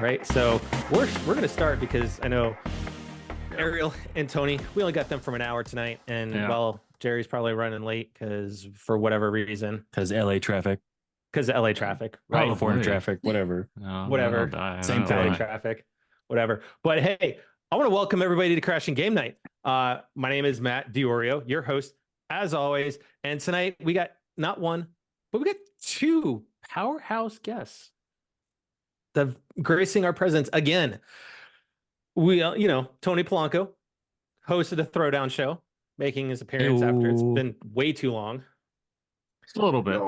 right. So we're gonna start because I know Arielle and Tony, we only got them from an hour tonight, and well, Jerry's probably running late because for whatever reason. Because LA traffic. Because LA traffic, right? California traffic, whatever. Whatever. Same thing. LA traffic, whatever. But hey, I want to welcome everybody to Crashing Game Night. My name is Matt Diorio, your host, as always. And tonight we got not one, but we got two powerhouse guests that gracing our presence again. We, Tony Polanco, host of the Throwdown Show, making his appearance after it's been way too long. Just a little bit.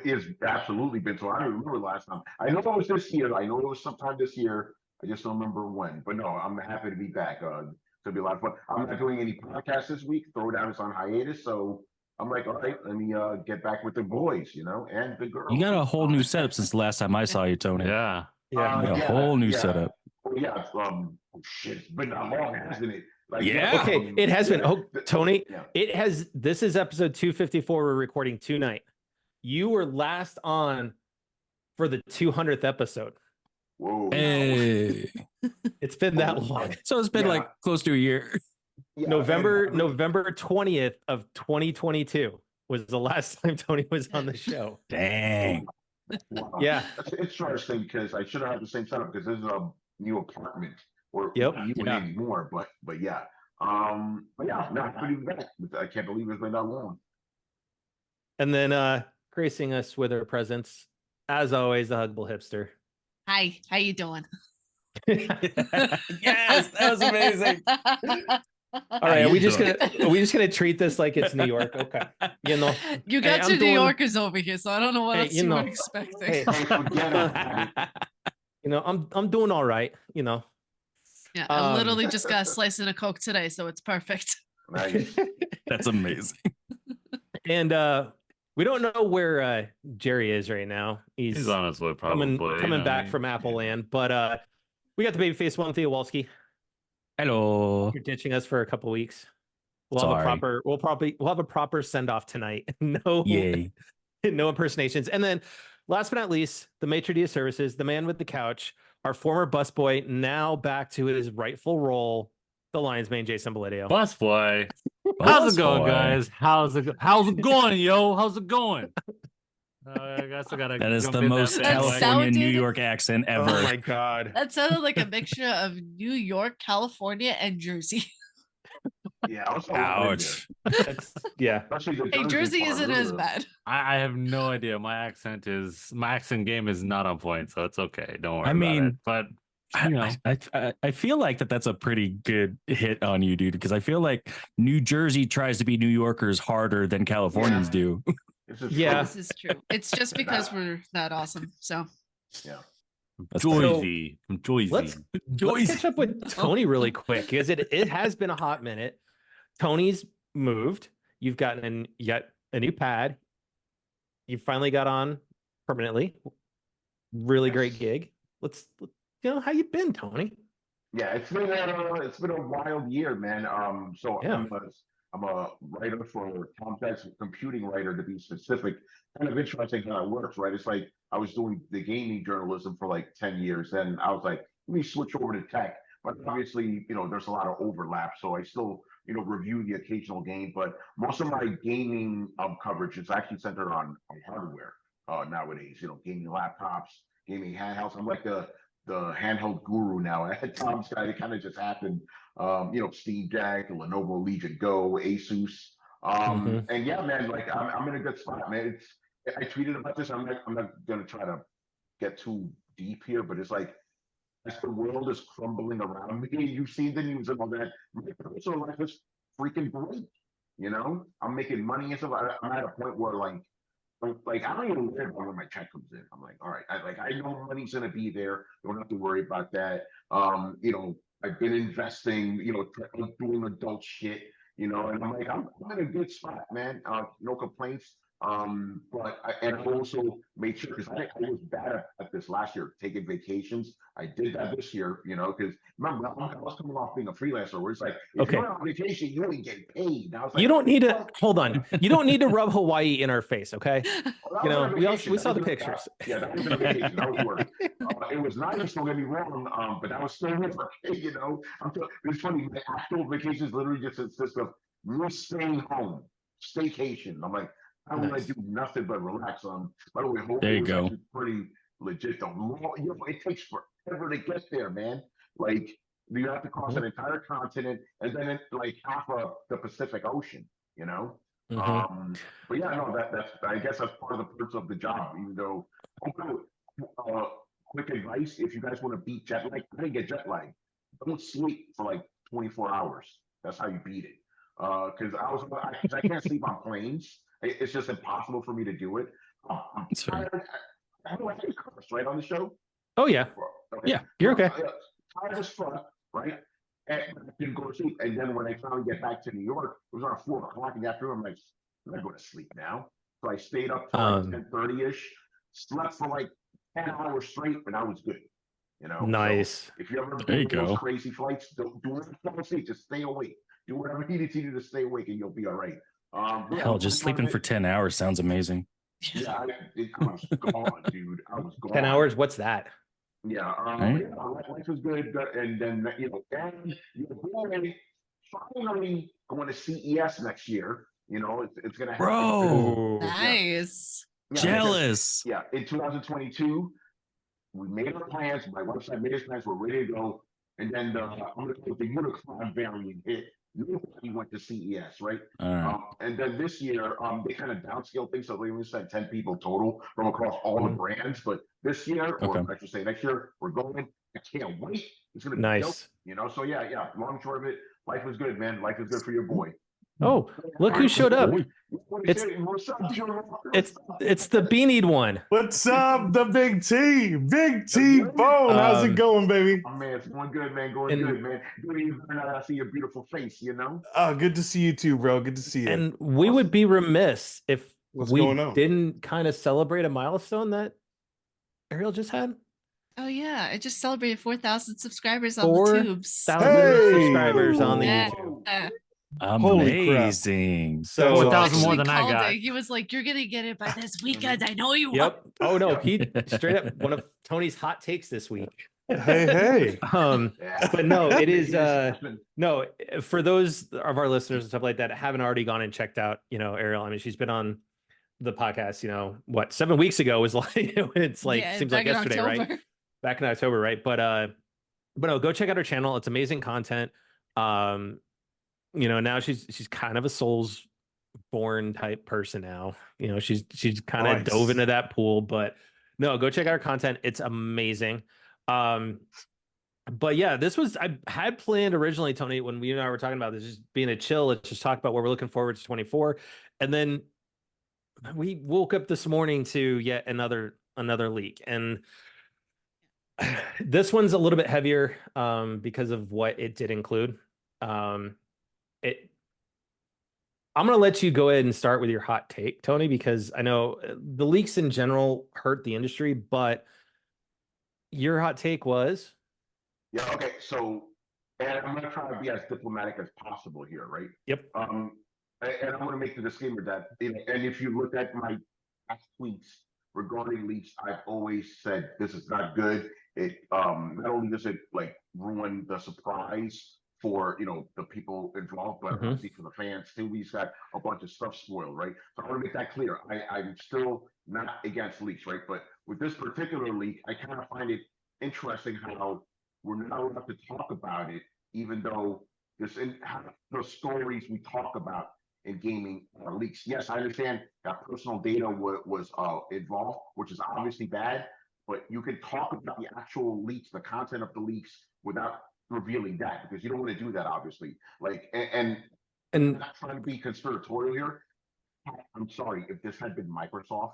It's absolutely been so. I don't remember last time. I know it was this year. I know it was sometime this year. I just don't remember when. But no, I'm happy to be back. It's gonna be a lot of fun. I'm not doing any podcasts this week. Throwdown is on hiatus, so I'm like, all right, let me get back with the boys, and the girls. You got a whole new setup since the last time I saw you, Tony. Yeah. A whole new setup. Yeah. Shit, it's been that long, hasn't it? Okay, it has been. Oh, Tony, it has. This is episode 254. We're recording tonight. You were last on for the 200th episode. Whoa! Hey, it's been that long. So it's been like close to a year. Yeah, November 20th of 2022 was the last time Tony was on the show. Dang. Wow. Yeah, it's interesting because I should have had the same setup because this is a new apartment. Or anymore, but yeah. But yeah, no, I can't believe it's been that long. And then gracing us with her presence, as always, the Huggable Hipster. Hi, how you doing? Yes, that was amazing. All right, are we just gonna treat this like it's New York? Okay, you got two New Yorkers over here, so I don't know what else you were expecting. I'm doing all right. Yeah, I literally just got a slice of a Coke today, so it's perfect. Nice. That's amazing. And we don't know where Jerry is right now. He's on his way, probably coming back from Apple Land. But we got the babyface one, Theowalski. Hello. You're ditching us for a couple weeks. We'll have a proper send off tonight. No impersonations. And then last but not least, the maitre d' services, the man with the couch, our former busboy, now back to his rightful role, the Lions main, Jason Belidio. Busboy. How's it going, guys? How's it going, yo? How's it going? I guess I gotta. That is the most California New York accent ever. Oh my god, that sounded like a mixture of New York, California, and Jersey. Yeah, ouch. Yeah. Hey, Jersey isn't as bad. I have no idea. My accent game is not on point, so it's okay. Don't worry. I mean, about it. But I feel like that's a pretty good hit on you, dude, because I feel like New Jersey tries to be New Yorkers harder than Californians do. This is true. It's just because we're that awesome. So yeah. Joyzy. Let's catch up with Tony really quick because it has been a hot minute. Tony's moved. You've gotten a new pad. You finally got on permanently. Really great gig. How you been, Tony? Yeah, it's been a wild year, man. I'm a writer for Complex computing writer, to be specific. Kind of interesting how it works, right? It's like I was doing the gaming journalism for like 10 years, and I was like, let me switch over to tech. But obviously, there's a lot of overlap, so I still, review the occasional game. But most of my gaming coverage is actually centered on hardware nowadays. Gaming laptops, gaming handhelds. I'm like the handheld guru now. At Tom's guy, it kind of just happened. Steam Deck, Lenovo Legion Go, Asus. And yeah, man, like I'm in a good spot, man. I tweeted about this. I'm not gonna try to get too deep here, but it's like as the world is crumbling around me, you've seen the news and all that. My personal life is freaking great. I'm making money and stuff. I'm at a point where like I don't even worry about when my check comes in. I'm like, all right, I know money's gonna be there. Don't have to worry about that. I've been investing, doing adult shit, and I'm like, I'm in a good spot, man. No complaints. And I also made sure because I was bad at this last year, taking vacations. I did that this year, because remember I was coming off being a freelancer where it's like if you're on vacation, you only get paid. And I was like, you don't need to hold on. You don't need to rub Hawaii in our face, okay? Well, we saw the pictures. That was a vacation. That was work. It was nice. Don't get me wrong, but that was still work. It's funny. My actual vacations literally just consist of me staying home, staycation. I'm like, I don't want to do nothing but relax. By the way, there you go. Pretty legit though. It takes forever to get there, man. Like you have to cross an entire continent and then like half of the Pacific Ocean. But yeah, no, that's I guess that's part of the perks of the job. Even though, quick advice: if you guys want to beat jet lag, I didn't get jet lag. Don't sleep for like 24 hours. That's how you beat it. Because I can't sleep on planes. It's just impossible for me to do it. I'm tired. I curse right on the show. Oh yeah, okay. Yeah, you're okay. Tired as fuck, right? And I didn't go to sleep. And then when I finally get back to New York, it was around 4 o'clock in the afternoon. I'm like, I'm not going to sleep now. So I stayed up till like 10:30ish, slept for like 10 hours straight, and I was good. Nice. So if you ever do those crazy flights, don't do it. Don't sleep. Just stay awake. Do whatever you need to do to stay awake, and you'll be all right. Hell, just sleeping for 10 hours sounds amazing. Yeah, I was gone, dude. I was gone. 10 hours? What's that? Yeah, life was good, and then and your boy finally going to CES next year. It's gonna happen. Bro, nice. Yeah, jealous. In 2022, we made our plans. My website made his plans. We're ready to go, and then the Unicron variant hit. Nobody went to CES, right? And then this year, they kind of downscaled things, so we only sent 10 people total from across all the brands. But this year, or I should say next year, we're going. I can't wait. It's gonna be nice. Dope, So yeah. Long short of it, life was good, man. Life is good for your boy. Oh, look who showed up! It's the beanied one. What's up, the Big T? Big T Bone. How's it going, baby? Oh man, it's going good, man. Good, man. Good evening. I see your beautiful face, Oh, good to see you too, bro. Good to see you. And we would be remiss if we didn't kind of celebrate a milestone that Arielle just had. Oh yeah, I just celebrated 4,000 subscribers on the tubes. 4,000 subscribers on the YouTube. Amazing. So 4,000 more than I got. He was like, "You're gonna get it by this weekend. I know you." Yep. Oh no, he straight up one of Tony's hot takes this week. Hey. But no, it is no, for those of our listeners and stuff like that haven't already gone and checked out, Arielle. I mean, she's been on the podcast, 7 weeks ago was like it's like seems like yesterday, right? Back in October, right? But no, go check out her channel. It's amazing content. Now she's kind of a Souls born type person now. She's kind of dove into that pool, but no, go check out her content. It's amazing. But yeah, I had planned originally, Tony, when we and I were talking about this, just being a chill. Let's just talk about what we're looking forward to 24. And then we woke up this morning to yet another leak. And this one's a little bit heavier because of what it did include. I'm going to let you go ahead and start with your hot take, Tony, because I know the leaks in general hurt the industry, but your hot take was? Yeah, okay. So, and I'm going to try to be as diplomatic as possible here, right? Yep. And I'm going to make the disclaimer that, and if you look at my past tweets regarding leaks, I've always said this is not good. It not only does it like ruin the surprise for the people involved, but obviously for the fans too. We just got a bunch of stuff spoiled, right? So I want to make that clear. I'm still not against leaks, right? But with this particular leak, I kind of find it interesting how we're not allowed to talk about it, even though the stories we talk about in gaming are leaks. Yes, I understand that personal data was involved, which is obviously bad, but you can talk about the actual leaks, the content of the leaks, without revealing that, because you don't want to do that, obviously. Like, and I'm not trying to be conspiratorial here. I'm sorry, if this had been Microsoft,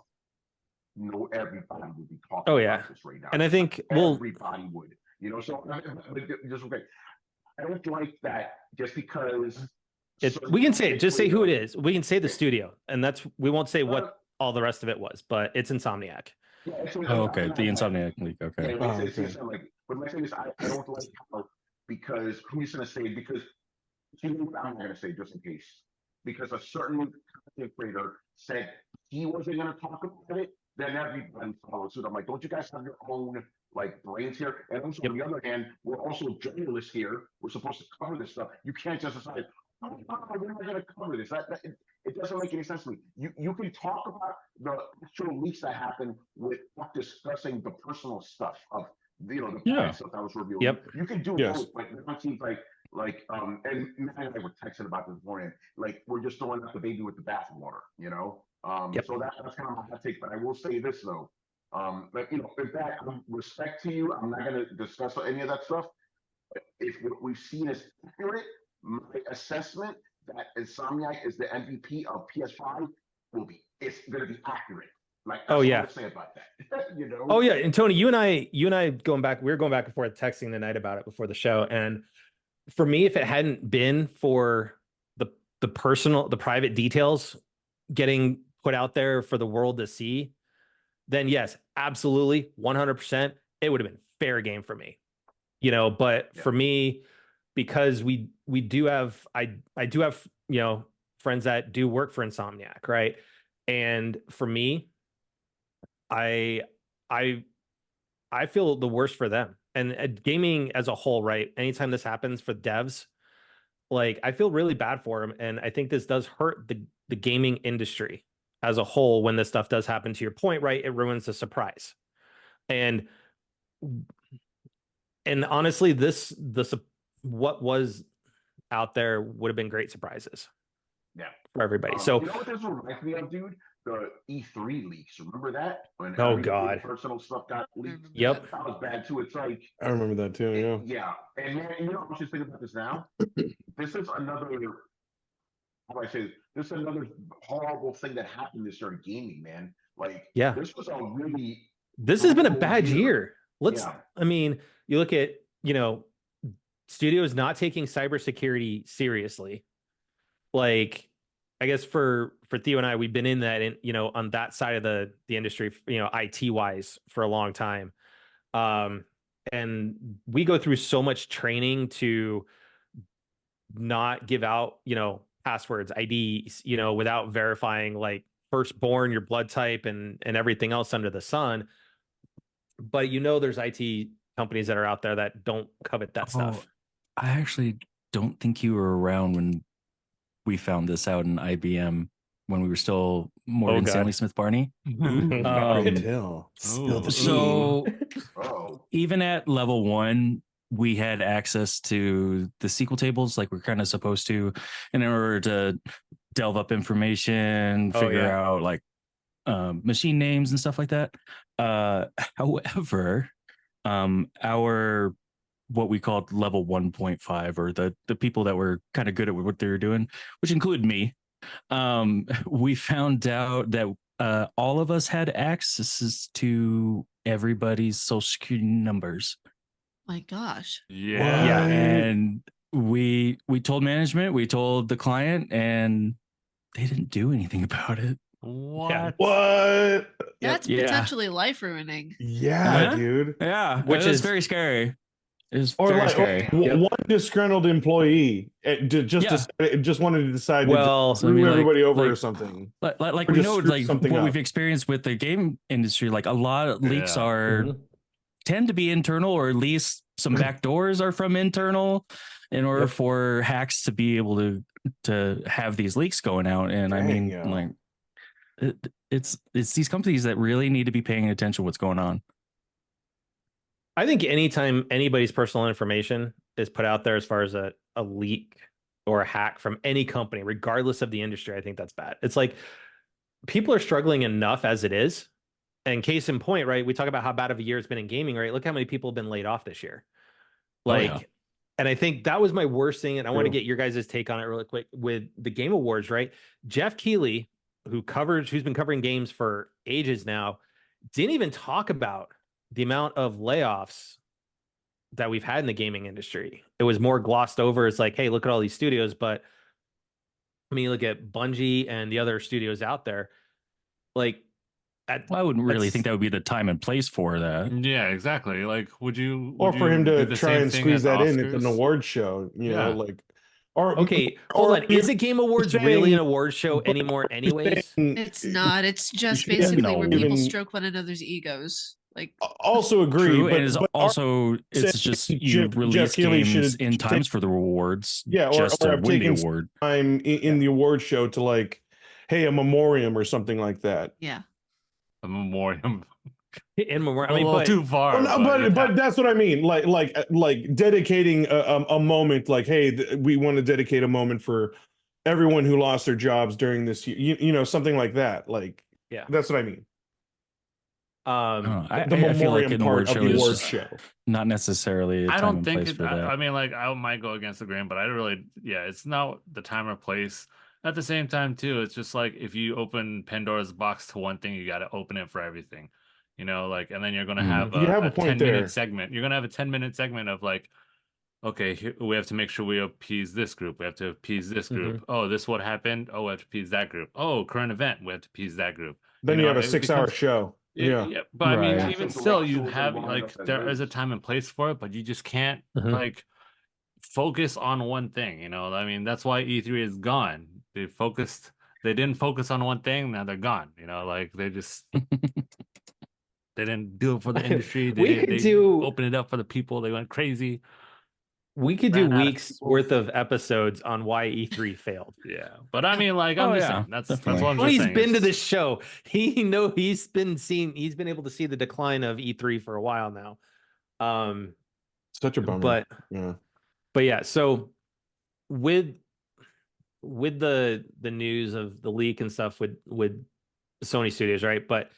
everybody would be talking about this right now. And I think everybody would, so just okay. I don't like that just because We can say it. Just say who it is. We can say the studio, and we won't say what all the rest of it was, but it's Insomniac. Yeah, Oh, okay. The Insomniac League. Okay. Like, but my thing is, I don't like how, because who's going to say, because I'm not going to say just in case, because a certain content creator said he wasn't going to talk about it, then everybody follows suit. I'm like, don't you guys have your own like brains here? And also, on the other hand, we're also journalists here. We're supposed to cover this stuff. You can't just decide, oh, we're not going to cover this. It doesn't make any sense to me. You can talk about the actual leaks that happen without discussing the personal stuff of the stuff that was revealed. You can do both, but it seems like and Matt and I were texting about this morning. Like, we're just throwing out the baby with the bathwater, So that's kind of my hot take. But I will say this though, but in fact, respect to you, I'm not going to discuss any of that stuff. But if what we've seen is accurate, my assessment that Insomniac is the MVP of PS5 it's going to be accurate. Like, that's what I say about that. Oh yeah, and Tony, you and I we were going back and forth texting the night about it before the show, and for me, if it hadn't been for the private details getting put out there for the world to see, then yes, absolutely, 100%, it would have been fair game for me. But for me, because we do have I do have friends that do work for Insomniac, right? And for me, I feel the worst for them and gaming as a whole, right? Anytime this happens for devs, like, I feel really bad for them, and I think this does hurt the gaming industry as a whole when this stuff does happen. To your point, right? It ruins the surprise, and honestly, what was out there would have been great surprises. Yeah, for everybody. So you know what this reminds me of, dude? The E3 leaks. Remember that? When God, personal stuff got leaked. Yep, that was bad too. It's like, I remember that too. Yeah, and man, I was just thinking about this now. This is another. How do I say this? This is another horrible thing that happened this year in gaming, man. Like, this was a really. This has been a bad year. I mean, you look at studios not taking cybersecurity seriously. Like, I guess for Theo and I, we've been in that, on that side of the industry, IT wise for a long time. And we go through so much training to not give out, passwords, IDs, without verifying like firstborn, your blood type and everything else under the sun. But there's IT companies that are out there that don't covet that stuff. I actually don't think you were around when we found this out in IBM, when we were still Morgan Stanley Smith Barney. So even at level 1, we had access to the SQL tables like we're kind of supposed to, in order to delve up information, figure out like machine names and stuff like that. However, our what we called level 1.5, or the people that were kind of good at what they were doing, which included me, we found out that all of us had access to everybody's social security numbers. My gosh. Yeah. And we told management, we told the client, and they didn't do anything about it. What? That's potentially life ruining. Yeah, dude. Yeah, which is very scary. Is very scary. One disgruntled employee just wanted to decide to screw everybody over or something. Like we know, like what we've experienced with the game industry, like a lot of leaks tend to be internal, or at least some back doors are from internal, in order for hacks to be able to have these leaks going out. And I mean, like, it's these companies that really need to be paying attention to what's going on. I think anytime anybody's personal information is put out there as far as a leak or a hack from any company, regardless of the industry, I think that's bad. It's like, people are struggling enough as it is. And case in point, right? We talk about how bad of a year it's been in gaming, right? Look how many people have been laid off this year. And I think that was my worst thing. And I want to get your guys' take on it really quick with the Game Awards, right? Jeff Keighley, who's been covering games for ages now, didn't even talk about the amount of layoffs that we've had in the gaming industry. It was more glossed over. It's like, hey, look at all these studios, but I mean, you look at Bungie and the other studios out there, like, I wouldn't really think that would be the time and place for that. Yeah, exactly. Like, would you? Or for him to try and squeeze that in at an Oscars? award show, you know, like, okay, hold on. Is the Game Awards really an award show anymore? Anyways, it's not. It's just basically where people stroke one another's egos. Like, also agree, true, but, and it's just you release games in times for the rewards. Yeah, or to win the award. Time in the award show to like, hey, a memoriam or something like that. Yeah. A memoriam. In memoriam. I mean, but too far. But that's what I mean. Like dedicating a moment. Like, hey, we want to dedicate a moment for everyone who lost their jobs during this year. You know, something like that. Like, yeah, that's what I mean. I feel like an award show, not necessarily. I don't think I mean, like, I might go against the grain, but I really, it's not the time or place. At the same time, too, it's just like if you open Pandora's box to one thing, you got to open it for everything, you know, like, and then you're going to have a 10-minute segment. You're going to have a 10-minute segment of like, okay, we have to make sure we appease this group. We have to appease this group. Oh, this what happened. Oh, we have to appease that group. Oh, current event. We have to appease that group. Then you have a 6-hour show. Yeah, but I mean, even still, you have like there is a time and place for it, but you just can't like focus on one thing. You know, I mean, that's why E3 is gone. They didn't focus on one thing. Now they're gone. You know, like they just they didn't do it for the industry. They open it up for the people. They went crazy. We could do weeks worth of episodes on why E3 failed. Yeah, but I mean, like, I'm just saying, that's what I'm saying. He's been to this show. He's been able to see the decline of E3 for a while now. Such a bummer. But yeah. So with the news of the leak and stuff with Sony Studios, right? But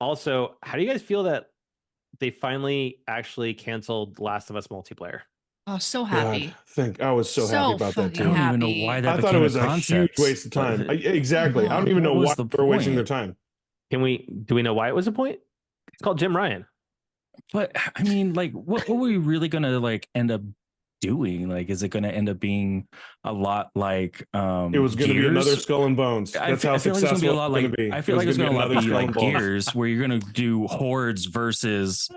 also, how do you guys feel that they finally actually canceled Last of Us multiplayer? Oh, so happy. I was so happy about that too. I don't even know why that I thought it was a huge waste of time. Exactly. I don't even know why they're wasting their time. Do we know why it was a point? It's called Jim Ryan. But I mean, like, what were we really gonna like end up doing? Like, is it gonna end up being a lot like it was gonna be another Skull and Bones? That's how successful it's gonna be. I feel like it's gonna be like Gears, where you're gonna do hordes versus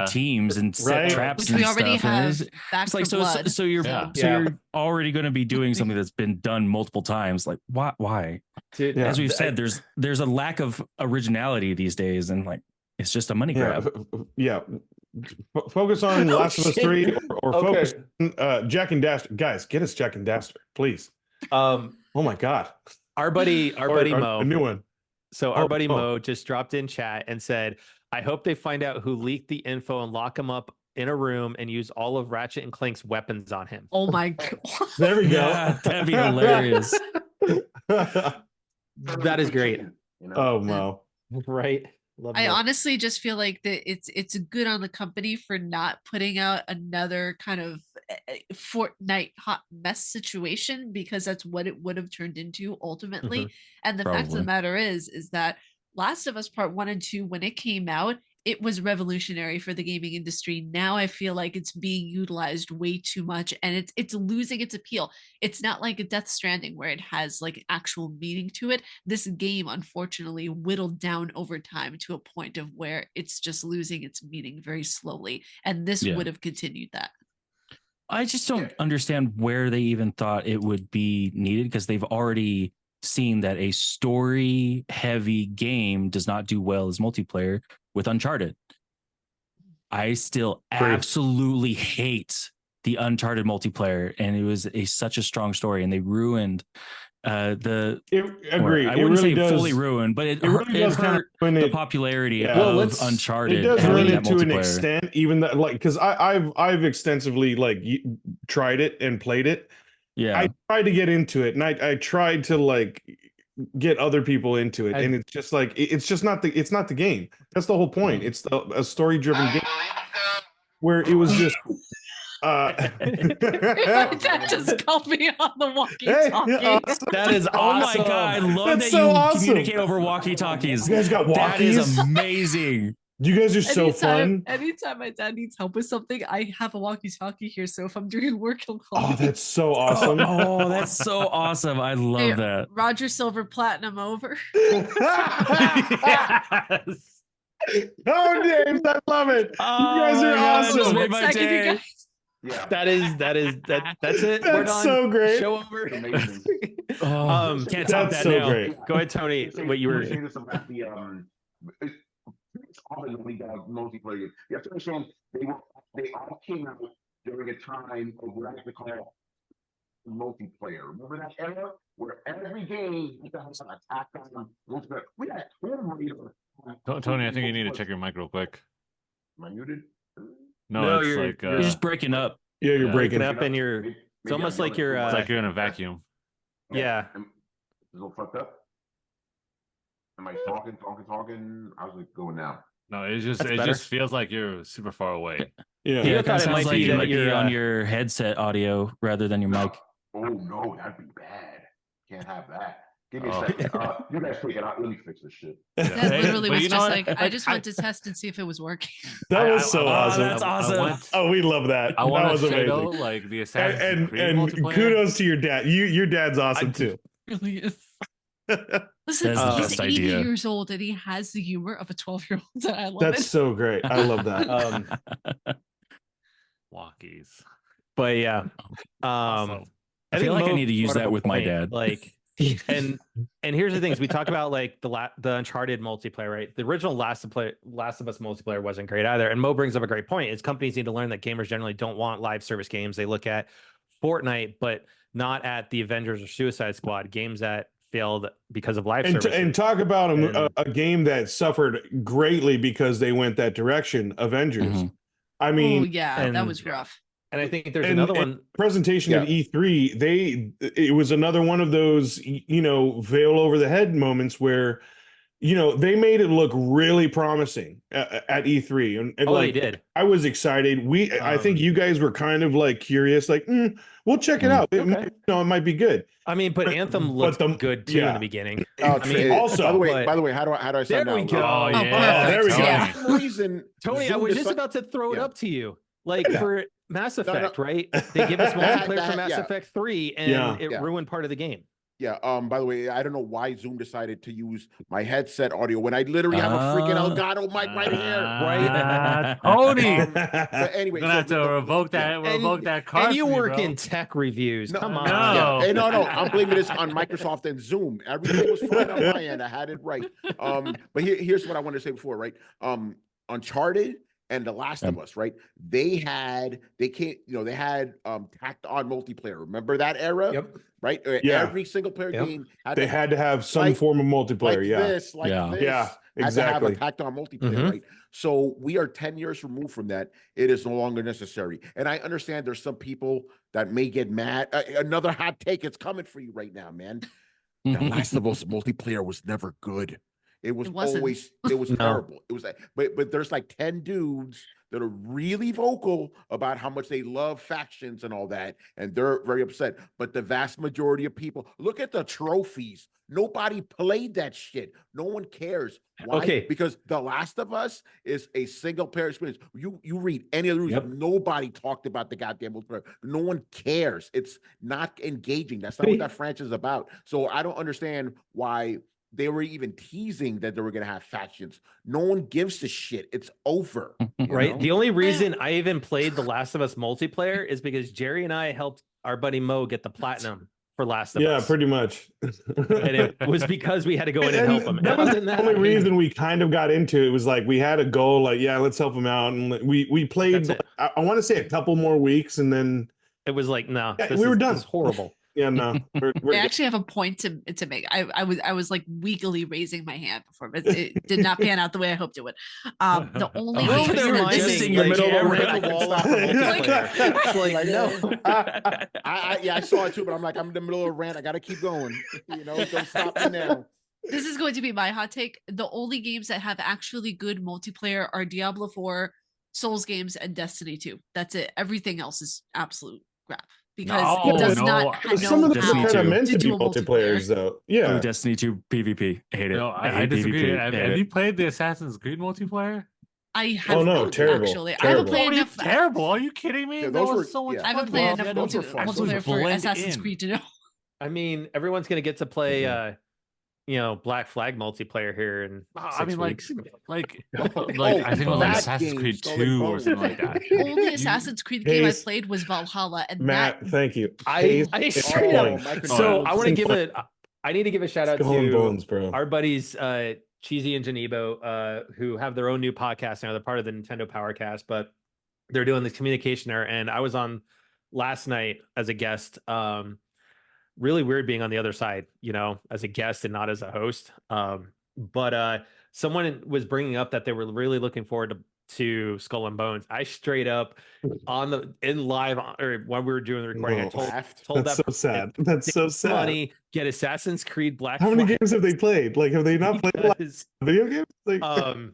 teams and set traps and stuff. It's like so you're already gonna be doing something that's been done multiple times. Like, why? Dude, as we've said, there's a lack of originality these days, and like it's just a money grab. Focus on Last of Us 3 or focus on Jack and Daxter. Guys, get us Jack and Daxter, please. Oh my God. Our buddy Mo. A new one. So our buddy Mo just dropped in chat and said, I hope they find out who leaked the info and lock him up in a room and use all of Ratchet and Clank's weapons on him. Oh my God. There we go. Yeah, that'd be hilarious. That is great. Oh, Mo. Right. I honestly just feel like that it's good on the company for not putting out another kind of Fortnite hot mess situation, because that's what it would have turned into ultimately. And the fact of the matter is that Last of Us Part 1 and 2, when it came out, it was revolutionary for the gaming industry. Now I feel like it's being utilized way too much, and it's losing its appeal. It's not like a Death Stranding where it has like actual meaning to it. This game, unfortunately, whittled down over time to a point of where it's just losing its meaning very slowly. And this would have continued that. I just don't understand where they even thought it would be needed, because they've already seen that a story heavy game does not do well as multiplayer with Uncharted. I still absolutely hate the Uncharted multiplayer, and it was such a strong story, and they ruined Agree. I wouldn't say fully ruined, but it hurt the popularity of Uncharted. It does ruin it to an extent, even that, like, because I've extensively like tried it and played it. Yeah, I tried to get into it, and I tried to like get other people into it, and it's just like it's not the game. That's the whole point. It's a story driven game where it was just Dad just called me on the walkie-talkie. That is awesome. Oh my God, I love that you communicate over walkie-talkies. You guys got walkies? That is amazing. You guys are so fun. Anytime my dad needs help with something, I have a walkie-talkie here. So if I'm doing work, he'll call me. Oh, that's so awesome. Oh, that's so awesome. I love that. Roger Silver Platinum over. Yes. Oh, James, I love it. Oh, you guys are awesome. Just made my Second, you day. guys. Yeah. That's it. We're That's done. so great. Show over. Amazing. Can't top That's that so now. great. Go ahead, Tony. What you were? Say this about the it's all the League multiplayer. You have to understand they all came out during a time of what I like to call multiplayer. Remember that era where every game you had an attack on multiplayer. We had Tomb Raider. Tony, I think you need to check your mic real quick. Am I muted? No, it's you're, like You're just breaking up. Yeah, you're breaking up, and you're. It's almost like you're. it's like you're in a vacuum. Yeah. Is it all fucked up? Am I talking? How's it going now? No, it just That's it better. just feels like you're super far away. Yeah. Yeah, You it thought kind of it might sounds like be you that might be you're, on your headset audio rather than your mic. Oh no, that'd be bad. Can't have that. Give me a second. You guys take it out. Let me fix this shit. That literally But was you know just what? like, I just went to test and see if it was working. That was so awesome. That's awesome. Oh, we love that. I That want was to say though, amazing. like the Assassin's And Creed and multiplayer. kudos to your dad. Your dad's awesome too. Really is. That Listen, is the he's best 80 idea. years old and he has the humor of a 12-year-old. And I love That's it. so great. I love that. Walkies. But yeah. Awesome. I think feel like I Mo need to use brought up that a with my point, dad. Like, and here's the things we talk about, like the Uncharted multiplayer, right? The original Last of Us multiplayer wasn't great either. And Mo brings up a great point. Is companies need to learn that gamers generally don't want live service games. They look at Fortnite, but not at the Avengers or Suicide Squad, games that failed because of live service. And talk about a game that suffered greatly because they went that direction. Avengers. Mhm. I mean, Oh yeah, that was rough. And I think there's another one. Presentation of E3. It was another one of those, veil over the head moments where, they made it look really promising at E3. And They did. I was excited. I think you guys were kind of like curious, like, we'll check it out. Okay. It might be good. I mean, but Anthem looked good too in the beginning. I mean, also, by the way, how do I sign there we out? go. Oh, yeah. there we go. Yeah. For some reason, Tony, I Zoom was just deci- about to throw it Yeah. up to you. Like for Mass Effect, no. right? They give us multiplayer for Mass yeah. Effect 3 and it Yeah. ruined part of the game. Yeah. By the way, I don't know why Zoom decided to use my headset audio when I literally have a freaking Elgato mic right here. Right. Tony. But anyway, We're gonna have to revoke that. Revoke that card. And you for me, work bro. in tech reviews. Come on. No. Yeah. Hey, no. I'm blaming this on Microsoft and Zoom. Everything was fine on my end. I had it right. But here's what I wanted to say before, right? Uncharted and The Last of Us, right? They had tacked on multiplayer. Remember that era? Yep. Right? Yeah. Every single player game They had to have some like- form of multiplayer. this, Yeah, had to exactly. have a tacked on multiplayer, right? So we are 10 years removed from that. It is no longer necessary. And I understand there's some people that may get mad. Another hot take, it's coming for you right now, man. The Last of Us multiplayer was never good. It was terrible. It was but there's like 10 dudes that are really vocal about how much they love factions and all that, and they're very upset. But the vast majority of people, look at the trophies. Nobody played that shit. No one cares. Why? Okay. Because The Last of Us is a single player experience. You read any of the reviews, nobody talked about the goddamn multiplayer. No one cares. It's not engaging. That's not what that franchise is about. So I don't understand why they were even teasing that they were going to have factions. No one gives a shit. It's over. Right. know? The only reason I even played The Last of Us multiplayer is because Jerry and I helped our buddy Mo get the platinum for Last of Us. Yeah, pretty much. And it was because we had to go in and help him. That was the only reason we kind of got into it. It was like we had a goal, like, let's help him out. And we played, I want to say a couple more weeks, and then it was like, no, we were done. This is horrible. Yeah, no. I actually have a point to make. I was like weakly raising my hand before, but it did not pan out the way I hoped it would. The only Oh, thing never that mind. this Just is in your middle of a rant. rant, I can stop the multiplayer. Like, no. I saw it too, but I'm like, I'm in the middle of a rant. I got to keep going. Don't stop me now. This is going to be my hot take. The only games that have actually good multiplayer are Diablo 4, Souls games, and Destiny 2. That's it. Everything else is absolute crap because it does not have some of them Destiny are kind of 2. meant to be do a multiplayers, though. Yeah. Destiny 2 PvP. Hate it. No, I hate disagree. PvP. Have Hate you it. played the Assassin's Creed multiplayer? I have Oh, no, not, terrible, actually. I terrible. haven't played enough. Terrible. Are you kidding me? Yeah, That those were- was so much yeah. I haven't fun. played Well, enough yeah, those were fun. multiplayer for Blend Assassin's in. Creed to know. I mean, everyone's gonna get to play Black Flag multiplayer here in I 6 mean, weeks. like Oh, I think it was like that Assassin's game, Creed Skull 2 and or Bones. something like that. Only Assassin's Creed game I Pace. played was Valhalla, and Matt, that thank you. I Pace straight and up. my points. So controls. I want to give it. I need to give a shout out Skull and to Bones, bro. our buddies Cheesy and Janebo, who have their own new podcast now. They're part of the Nintendo Powercast, but they're doing this communication there. And I was on last night as a guest. Really weird being on the other side, as a guest and not as a host. But someone was bringing up that they were really looking forward to Skull and Bones. I straight up in live or when we were doing the recording, I told That's that so sad. That's so sad. money, get Assassin's Creed Black How many Flag. games have they played? Like, have they not played a lot of video games? Like, And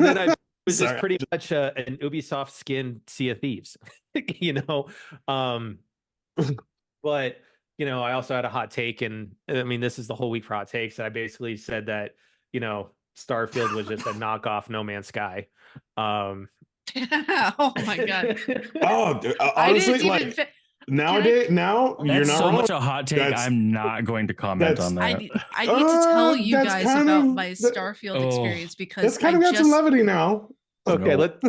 then I was just Sorry. pretty much an Ubisoft skin Sea of Thieves, But I also had a hot take, and I mean, this is the whole week for hot takes. And I basically said that Starfield was just a knockoff No Man's Sky. oh my god! oh, dude, honestly, like nowadays, now That's you're not so wrong. much a hot take. I'm not going to comment on that. I need to tell you that's guys kind about of- my Starfield experience because That's kind of got some levity now. Okay, Nope. let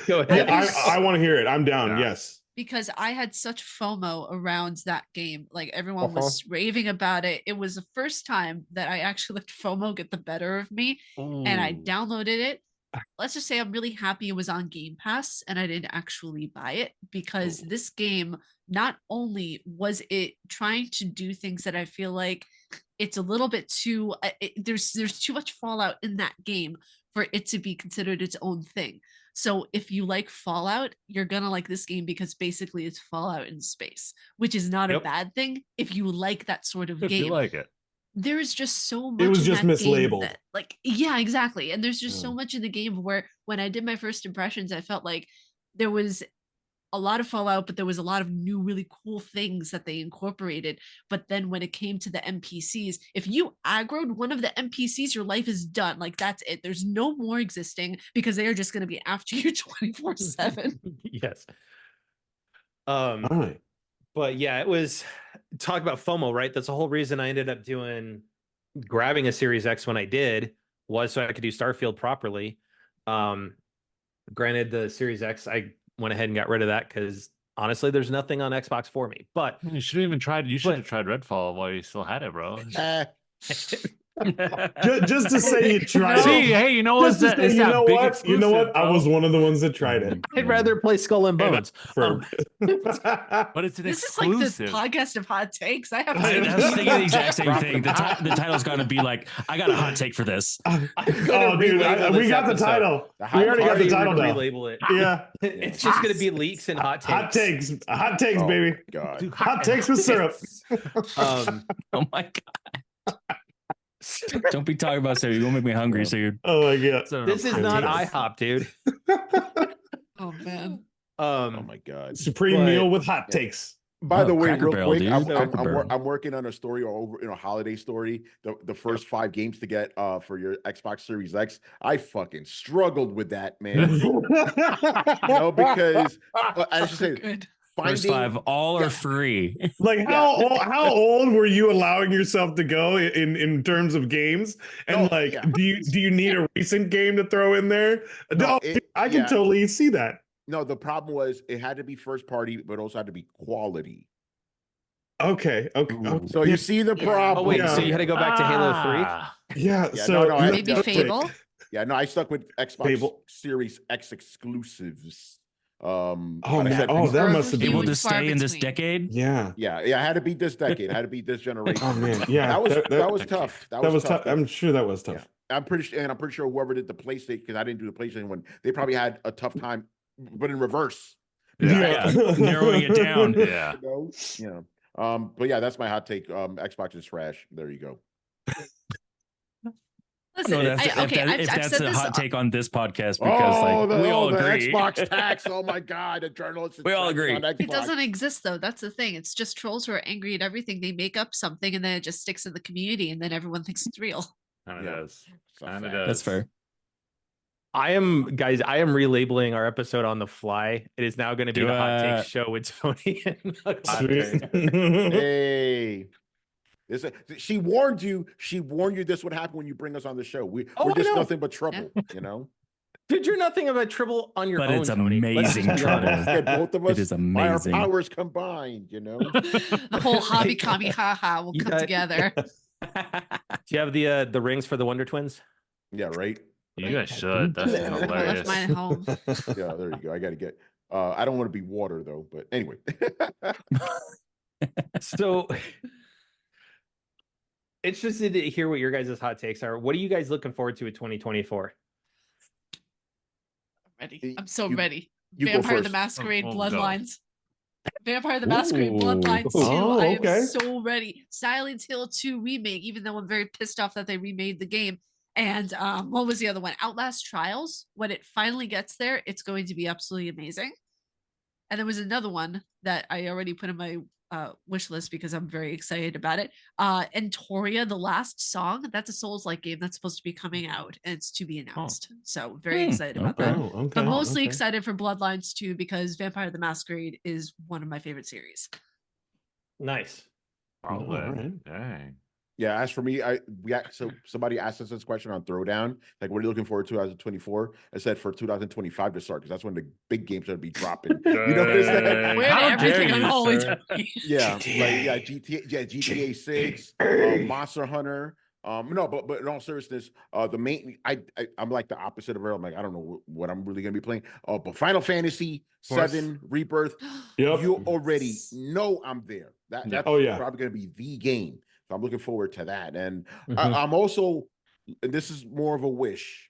go ahead. I want to hear it. I'm down. Yeah. Yes. because I had such FOMO around that game. Like everyone was raving about it. It was the first time that I actually let FOMO get the better of me, and I downloaded it. Let's just say I'm really happy it was on Game Pass and I didn't actually buy it because this game, not only was it trying to do things that I feel like it's a little bit too, there's too much Fallout in that game for it to be considered its own thing. So if you like Fallout, you're gonna like this game because basically it's Fallout in space, which is not a bad thing if you like that sort of if game. you like it. There is just so much. It was in just that game mislabeled. that, yeah, exactly. And there's just so much in the game where when I did my first impressions, I felt like there was a lot of Fallout, but there was a lot of new, really cool things that they incorporated. But then when it came to the NPCs, if you aggroed one of the NPCs, your life is done. Like that's it. There's no more existing because they are just going to be after you 24/7. Yes. All right. But yeah, it was talk about FOMO, right? That's the whole reason I ended up grabbing a Series X when I did, was so I could do Starfield properly. Granted, the Series X, I went ahead and got rid of that because honestly, there's nothing on Xbox for me. But You should have even tried. You should have tried Redfall while you still had it, bro. Just to say you tried it. See, hey, you know what? Just to say, you know what? You know what? I was one of the ones that tried it. I'd rather play Skull and Bones. But it's an This exclusive. is like the podcast of hot takes. I have I was thinking the exact same thing. The title's going to be like, I got a hot take for this. Oh, dude, we got the title. We already got the title now. Relabel it. Yeah. It's just going to be leaks and hot takes. Hot takes. Hot takes, Oh, baby. God. Hot takes with syrup. Oh my god! Don't be talking about cereal. You won't make me hungry, so you're. Oh my god. This is not IHOP, dude. Oh man. Oh my God. Supreme meal with hot takes. By the way, Cracker real Barrel, quick, dude. I'm working on a story holiday story. The first 5 games to get for your Xbox Series X. I fucking struggled with that, man. Because I should say, Good. First 5, all are free. Like how old were you allowing yourself to go in terms of games? And do you need a recent game to throw in there? No, I can totally see that. No, the problem was it had to be first party, but also had to be quality. Okay. So you see the problem. Oh wait, so you had to go back to Halo 3? Yeah. Maybe Fable. Yeah, no, I stuck with Xbox Series X exclusives. That must have been able to stay in this decade. Yeah. I had to beat this decade. I had to beat this generation. Oh man, yeah, that was tough. That was tough. I'm sure that was tough. Yeah. I'm pretty sure whoever did the PlayStation, because I didn't do the PlayStation one, they probably had a tough time, but in reverse. Narrowing it down. Yeah. But yeah, that's my hot take. Xbox is trash. There you go. Listen, if that's a hot take on this podcast, because we all agree. Xbox tax. Oh my god, the journalists. We all agree. It doesn't exist though. That's the thing. It's just trolls who are angry at everything. They make up something and then it just sticks in the community, and then everyone thinks it's real. Kind of Yeah. does. Kind of does. That's fair. I am relabeling our episode on the fly. It is now going to be Do the hot take it. show with Tony and Sweet. Hey. She warned you. She warned you this would happen when you bring us on the show. We're I just know. nothing but trouble, you know? Dude, you're nothing of a trouble on your But own. it's Tony. Let's amazing just be trouble. honest. Yeah, both of us It is by our amazing. powers combined, you know? The whole hobby combi haha will You come got- together. Do you have the rings for the Wonder Twins? Yeah, right. You guys should. That's I left hilarious. mine at home. Yeah, there you go. I got to get. I don't want to be water though, but anyway. So interested to hear what your guys' hot takes are. What are you guys looking forward to in 2024? Ready. I'm so You- ready. you go Vampire the first. Masquerade Oh, go. Bloodlines. Vampire the Masquerade Ooh. Bloodlines 2. Oh, I okay. am so ready. Silent Hill 2 remake, even though I'm very pissed off that they remade the game. And what was the other one? Outlast Trials. When it finally gets there, it's going to be absolutely amazing. And there was another one that I already put in my wish list because I'm very excited about it. Entoria, the last song. That's a Souls-like game that's supposed to be coming out, and it's to be announced. So very excited about okay. that. Oh, okay. But mostly okay. excited for Bloodlines 2 because Vampire the Masquerade is one of my favorite series. Nice. Probably. All right. Dang. Yeah, as for me, so somebody asked us this question on Throwdown, like, what are you looking for 2024? I said for 2025 to start, because that's when the big games are gonna be dropping. You notice that? Dang. Where How everything dare on you, Holy sir? Yeah, GTA. like GTA 6, Monster Hunter. No, but in all seriousness, the main I'm like the opposite of her. I'm like, I don't know what I'm really gonna be playing. But Final Fantasy course. 7 Rebirth, Yep. you already know I'm there. That's Oh, yeah. probably gonna be the game. So I'm looking forward to that. And Mhm. I'm also, and this is more of a wish,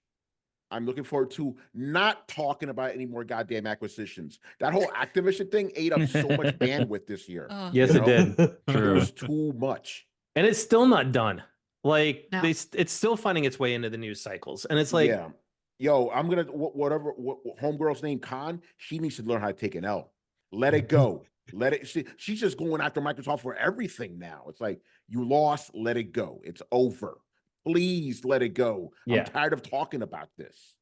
I'm looking forward to not talking about any more goddamn acquisitions. That whole Activision thing ate up so much bandwidth this year. Yes, You it know? did. It True. was too much. And it's still not done. Like No. it's still finding its way into the news cycles. And it's like, Yeah. Yo, I'm gonna whatever homegirl's name, Khan, she needs to learn how to take an L. Let it go. Let it. She's just going after Microsoft for everything now. It's like, you lost. Let it go. It's over. Please let it go. Yeah. I'm tired of talking about this.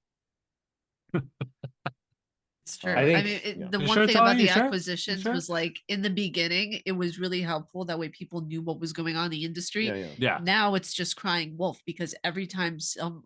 It's true. I I, think- mean, yeah. the You one sure, thing Tony? about the You sure? You acquisitions sure? was like in the beginning, it was really helpful. That way people knew what was going on in the industry. Yeah, yeah. Yeah. Now it's just crying wolf because every time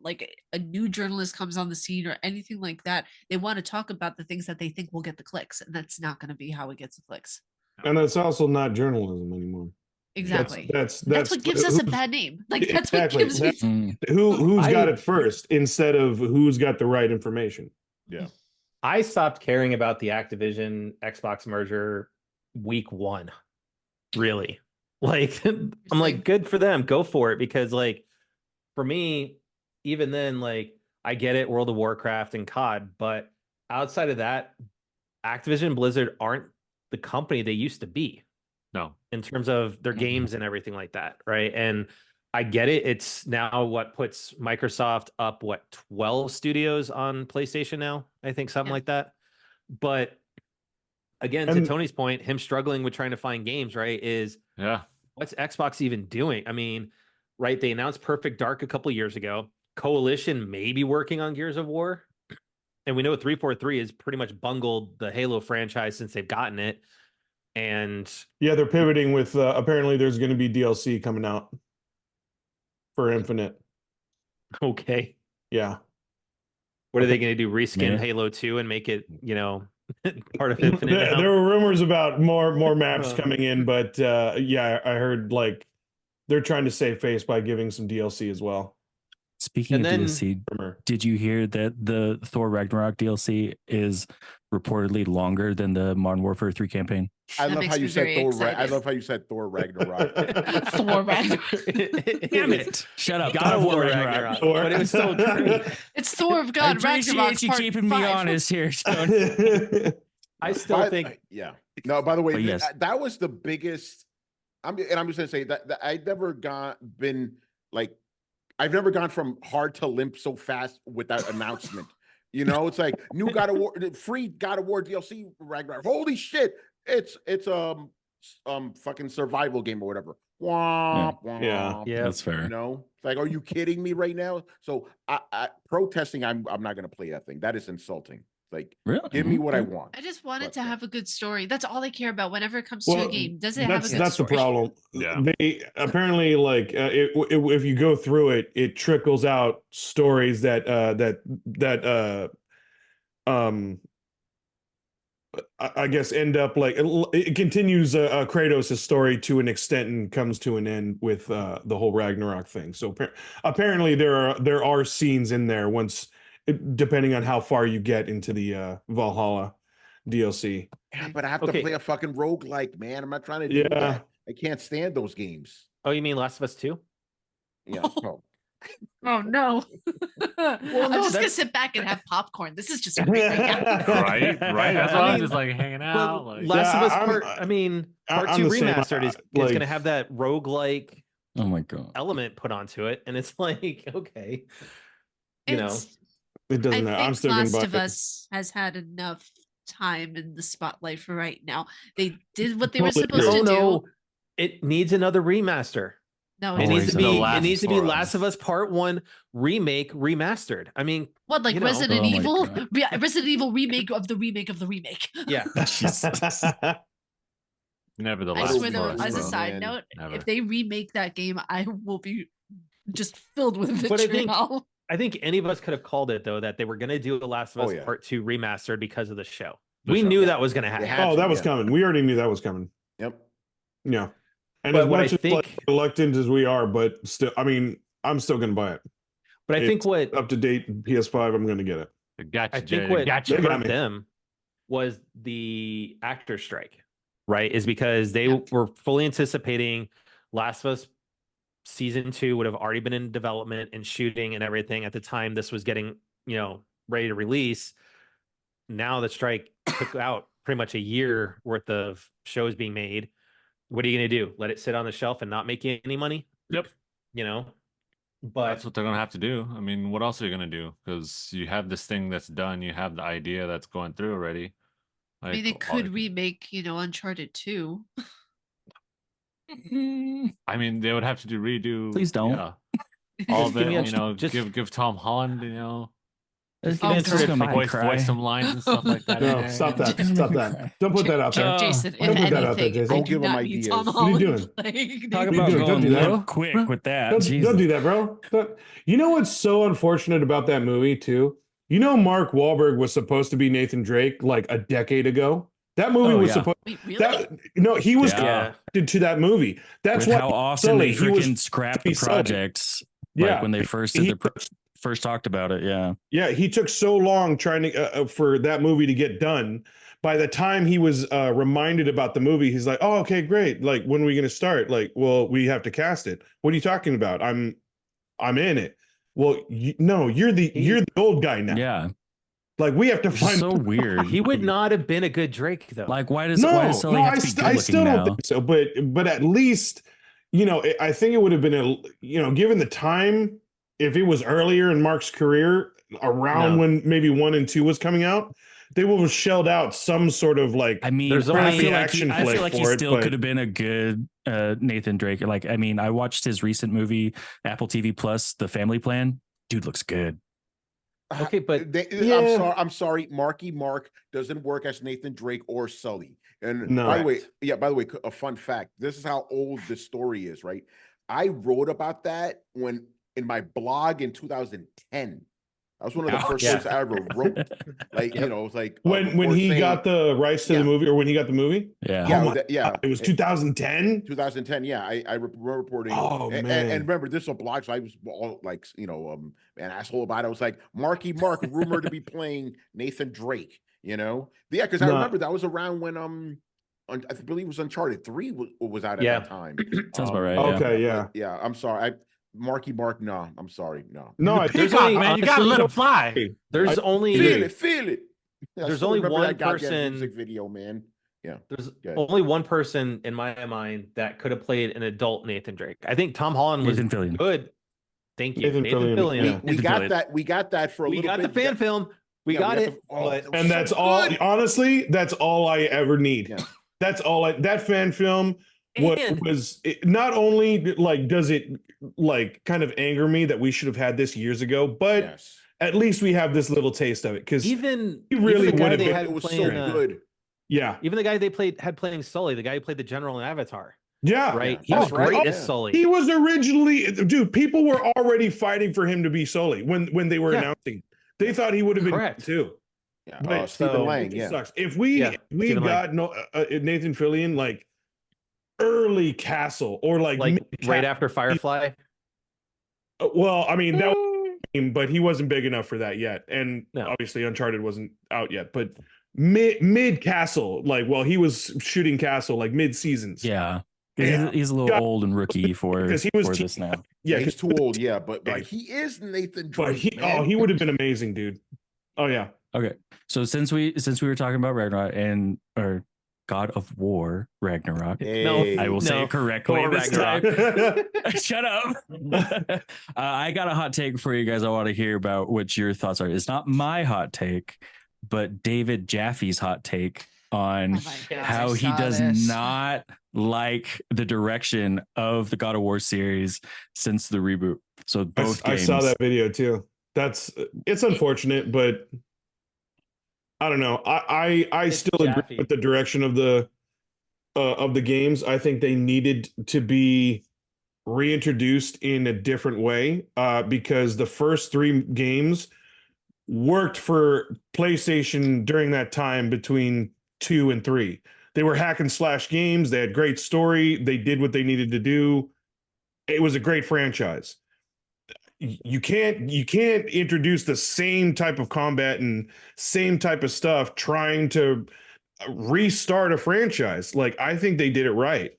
like a new journalist comes on the scene or anything like that, they want to talk about the things that they think will get the clicks. And that's not going to be how it gets the clicks. And it's also not journalism anymore. Exactly. That's That's what gives us a who's- bad name. Like that's Exactly. what gives me. Mm. who's got I- it first instead of who's got the right information. Yeah. I stopped caring about the Activision Xbox merger week 1. Really. Like I'm like, good for them. Go for it. Because like for me, even then, like I get it, World of Warcraft and COD, but outside of that, Activision and Blizzard aren't the company they used to be No. in terms of their games and everything like that. Right. And I get it. It's now what puts Microsoft up, 12 studios on PlayStation now, I think something Yeah. like that. But again, to And- Tony's point, him struggling with trying to find games, right, is Yeah. what's Xbox even doing? I mean, right, they announced Perfect Dark a couple years ago. Coalition may be working on Gears of War. And we know 343 has pretty much bungled the Halo franchise since they've gotten it. And Yeah, they're pivoting with apparently there's going to be DLC coming out for Infinite. okay, Yeah. what are they going to do? Reskin Yeah. Halo 2 and make it, part of Infinite now? There were rumors about more maps Uh. coming in, but yeah, I heard like they're trying to save face by giving some DLC as well. Speaking And of then- DLC, Rumor. did you hear that the Thor Ragnarok DLC is reportedly longer than the Modern Warfare 3 campaign? I That love makes how me you said very Thor. I excited. love how you said Thor Ragnarok. Thor Ragnarok. Damn it! Shut up. God of Thor War Ragnarok. Ragnarok. But it was so true. It's Thor of I God. appreciate Ragnarok you Part keeping me 5. honest here, Tony. I still By- think yeah. No, by the way, But yes. that was the biggest. I'm just gonna say that I've never been like, I've never gone from hard to limp so fast with that announcement. You know, it's like new God of War, free God of War DLC Ragnarok. Holy shit! It's fucking survival game or whatever. Womp, womp. Yeah, that's fair. You know, it's like, are you kidding me right now? So I protesting, I'm not gonna play that thing. That is insulting. Like, really? give me what I want. I just want it But, to have a good story. That's all I care about whenever it comes to Well, a game. Does it have a good that's story? the problem. Yeah. They apparently like if you go through it, it trickles out stories that I guess end up like it continues Kratos' story to an extent and comes to an end with the whole Ragnarok thing. So apparently there are scenes in there once, depending on how far you get into the Valhalla DLC. Yeah, but I have to play a fucking roguelike, man. I'm not trying to do that. I can't stand those games. Oh, you mean Last of Us 2? Yeah. No. Oh no. I'm no, just gonna that's- sit back and have popcorn. This is just great right now. Right. That's I why I'm mean, just like hanging out. Well, Like, Last of Us Yeah, part, I mean, part I'm 2 the same. remastered is Like- going to have that roguelike Oh my god. element put onto it, and it's like, okay, you know. It's- It I doesn't matter. I'm think still gonna Last buy of it. Us has had enough time in the spotlight for right now. They did what they were Totally supposed agree. to Oh do. no, it needs another remaster. No, It it needs to The be Last it needs to be of Us. Last of Us Part 1 remake remastered. I mean, what, like you know. Resident Oh my Evil? God. Resident Evil remake of the remake of the remake. yeah. Jesus. never the I last swear though, of us, as a bro. side Man, note, never. if they remake that game, I will be just filled with But I think- vitriol. I think any of us could have called it though that they were going to do The Last of Oh, Us yeah. Part 2 remastered because of the show. The We show. knew Yeah. that was going to happen. had Oh, to, that was yeah. coming. We already knew that was coming. Yep. Yeah. And But as what I much as think- like reluctant as we are, but still, I mean, I'm still gonna buy it. But I think It's what up to date PS5, I'm gonna get it. Gotcha, I think Jay. what Gotcha. They got hurt me. them was the actor strike, right? Is because they were fully anticipating Last of Us season 2 would have already been in development and shooting and everything at the time this was getting, ready to release. Now the strike took out pretty much a year worth of shows being made. What are you going to do? Let it sit on the shelf and not make you any money? Yep. But That's what they're gonna have to do. I mean, what else are you gonna do? Because you have this thing that's done. You have the idea that's going through already. I mean, they could remake, Uncharted 2. I mean, they would have to redo. Please don't. Yeah, all of give it. me a- You know, just- give Tom Holland. It's Oh, just gonna make me voice cry. some lines and stuff like that. in No, there. stop that. Stop that. Don't put that out there. Jason, Oh, if don't put that out there, anything, Jason. I Don't do give 'em not need Tom ideas. What are you Holland doing? playing Talk Nathan about doing? Drake. Don't do going that. real quick with that. Don't Jesus. do that, bro. You know what's so unfortunate about that movie too? Mark Wahlberg was supposed to be Nathan Drake like a decade ago. That movie Oh, was yeah. supposed Wait, really? no, he was Yeah. connected to that movie. That's With why how often Sully, they he was freaking scrapped be the Sully. projects. Yeah. Like when they first He- did first talked about it. Yeah. Yeah, he took so long trying to for that movie to get done. By the time he was reminded about the movie, he's like, "Oh, okay, great. Like, when are we going to start? Like, well, we have to cast it. What are you talking about? I'm in it. Well, no, you're the old guy now. Yeah. Like, we have to It's find so weird. he would not have been a good Drake though. Like, why does Sully have to be good I looking still don't now? think so. But at least, I think it would have been given the time, if it was earlier in Mark's career, around No. when maybe 1 and 2 was coming out, they would have shelled out some sort of like. I mean, There's I only feel like action I flick feel like he for it, still but- could have been a good Nathan Drake. Like, I mean, I watched his recent movie, Apple TV Plus, The Family Plan. Dude looks good. Okay, but Yeah. I'm sorry. Marky Mark doesn't work as Nathan Drake or Sully. And No. by the way, a fun fact. This is how old this story is, right? I wrote about that in my blog in 2010. That was one of the first Yeah. things I ever wrote. Like, it was like when he got the rights to Yeah. the movie, or when he got the movie. Yeah. yeah, Oh my yeah. It was 2010. 2010, yeah. I remember reporting. Oh, and, man. and remember, this was a blog, so I was all like, an asshole about it. I was like, Marky Mark, rumored to be playing Nathan Drake. Yeah, because I No. remember that was around when I believe it was Uncharted 3 was out at Yeah. that time. Sounds about right. Okay, Yeah. yeah. I'm sorry. Marky Mark, no, I'm sorry, no. No, I There's Peacock, only- man, you gotta honestly, let him fly. there's I only Feel it. I There's still only remember one that goddamn person- music video, man. there's Good. only one person in my mind that could have played an adult Nathan Drake. I think Tom Holland was Nathan Fillion. good. Thank you, Nathan Nathan Fillion, Fillion. yeah. We Nathan got Fillion. that. We got that for a We little got bit. the fan film. We Yeah, got got it. the- oh, but that was And so that's all. good. Honestly, that's all I ever need. Yeah. That's all. That fan film was not only like does it like kind of anger me that we should have had this years ago, but at least we have this little taste of it because even he really even the guy would they have had It was playing, so good. Yeah, even the guy they had playing Sully, the guy who played the general in Avatar. Yeah, right. Yeah, He was that's right, great yeah. as Sully. he was originally, dude. People were already fighting for him to be Sully when they were announcing. They thought he would have been Correct. too. Yeah, But Stephen so- Lang. it Yeah, sucks. If we Stephen got Nathan Fillion like early Castle or like right after Firefly. well, I mean that was, but he wasn't big enough for that yet, and No. obviously Uncharted wasn't out yet. But mid Castle, like while he was shooting Castle, like mid seasons. Yeah. Yeah. He's a little old and rookie for Because he was for this now. Yeah, he's 'cause- too old. Yeah, but he is Nathan but Drake. man. he would have been amazing, dude. Oh yeah. Okay. So since we were talking about Ragnarok or God of War Ragnarok, Hey. I will say it correctly Thor this Ragnarok. time. Shut up. I got a hot take for you guys. I want to hear about what your thoughts are. It's not my hot take, but David Jaffe's hot take on Oh my God, how I he saw does this. not like the direction of the God of War series since the reboot. So both I games. saw that video too. It's unfortunate, but I don't know. I It's still agree Jaffe. with the direction of the games. I think they needed to be reintroduced in a different way because the first 3 games worked for PlayStation during that time between 2 and 3. They were hack and slash games. They had great story. They did what they needed to do. It was a great franchise. You can't introduce the same type of combat and same type of stuff trying to restart a franchise. Like I think they did it right.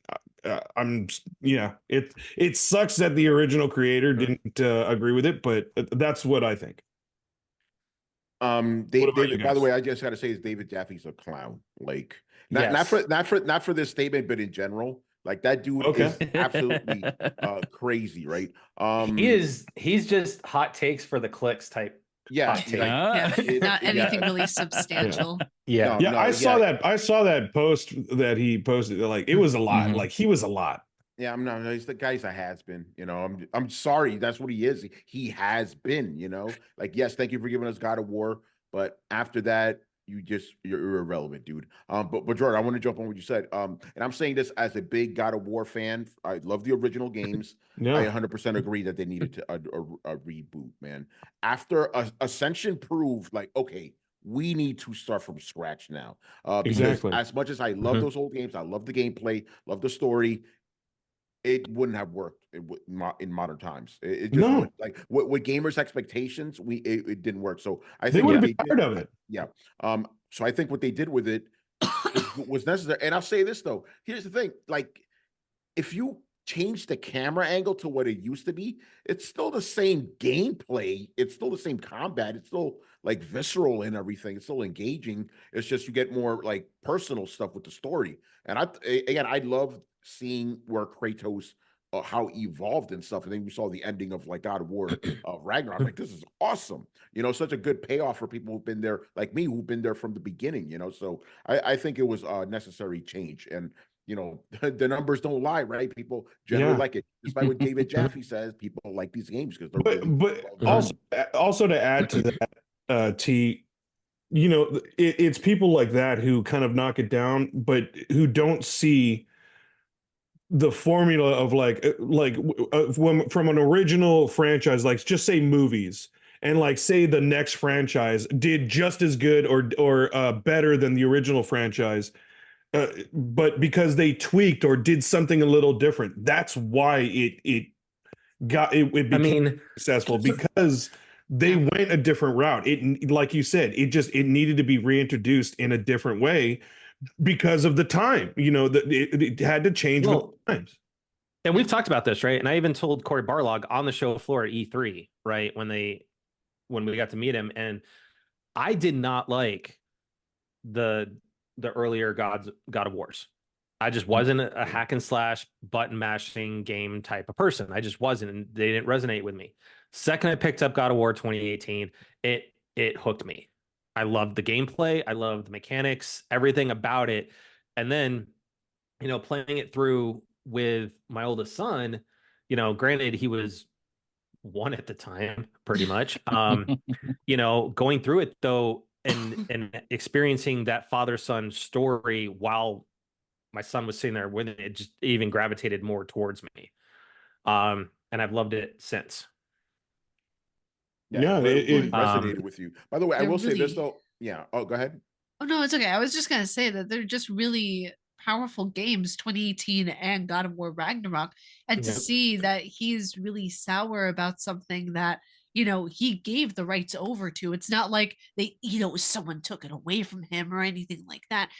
It sucks that the original creator didn't agree with it, but that's what I think. What about you David, by the guys? way, I just got to say, is David Jaffe's a clown. Like, not Yes. not for this statement, but in general, like that dude Okay. is absolutely crazy, right? He's just hot takes for the clicks type. Yeah, hot take. like, Yeah, it- not yeah. anything really substantial. Yeah. Yeah, No, I saw yeah. that. I saw that post that he posted. Like it was a lot. Mhm. Like he was a lot. Yeah, I'm not. He's the guy's a has been. You know, I'm sorry. That's what he is. He has been. You know, like yes, thank you for giving us God of War, but after that, you're irrelevant, dude. But Jordan, I want to jump on what you said. And I'm saying this as a big God of War fan. I love the original games. I Yeah. 100% agree that they needed to a reboot, man. After Ascension proved, like, okay, we need to start from scratch now. Because Exactly. as much as I love Mhm. those old games, I love the gameplay, love the story. It wouldn't have worked in modern times. It just No. wouldn't. Like with gamers' expectations, it didn't work. So I They think would what have been tired of it. yeah. So I think what they did with it was necessary. And I'll say this though. Here's the thing: like, if you change the camera angle to what it used to be, it's still the same gameplay. It's still the same combat. It's still like visceral and everything. It's still engaging. It's just you get more like personal stuff with the story. And I love seeing where Kratos. How he evolved and stuff, and then we saw the ending of like God of War, Ragnarok. Like this is awesome, you know, such a good payoff for people who've been there, like me, who've been there from the beginning, you know. So I think it was a necessary change, and you know, the numbers don't lie, right? People generally Yeah. like it, despite what David Jaffe says. People like these games because they're But really but well done. also to add to that, T, you know, it's people like that who kind of knock it down, but who don't see the formula of from an original franchise, like just say movies, and like say the next franchise did just as good or better than the original franchise, but because they tweaked or did something a little different, that's why it became successful, because they went a different route. It, like you said, it needed to be reintroduced in a different way because of the time, you know, that it had to change with the times. And we've talked about this, right? And I even told Corey Barlog on the show floor at E3, right? When we got to meet him, and I did not like the earlier God of Wars. I just wasn't a hack and slash button mashing game type of person. I just wasn't, and they didn't resonate with me. Second I picked up God of War 2018, it hooked me. I loved the gameplay. I loved the mechanics, everything about it. And then, playing it through with my oldest son, granted he was 1 at the time, pretty much. Going through it though, and experiencing that father-son story while my son was sitting there with it, just even gravitated more towards me. And I've loved it since. Yeah, it resonated with you. By the way, I will say this though. Yeah. Oh, go ahead. Oh no, it's okay. I was just gonna say that they're just really powerful games, 2018 and God of War Ragnarok, and to see that he's really sour about something that he gave the rights over to. It's not like someone took it away from him or anything like that.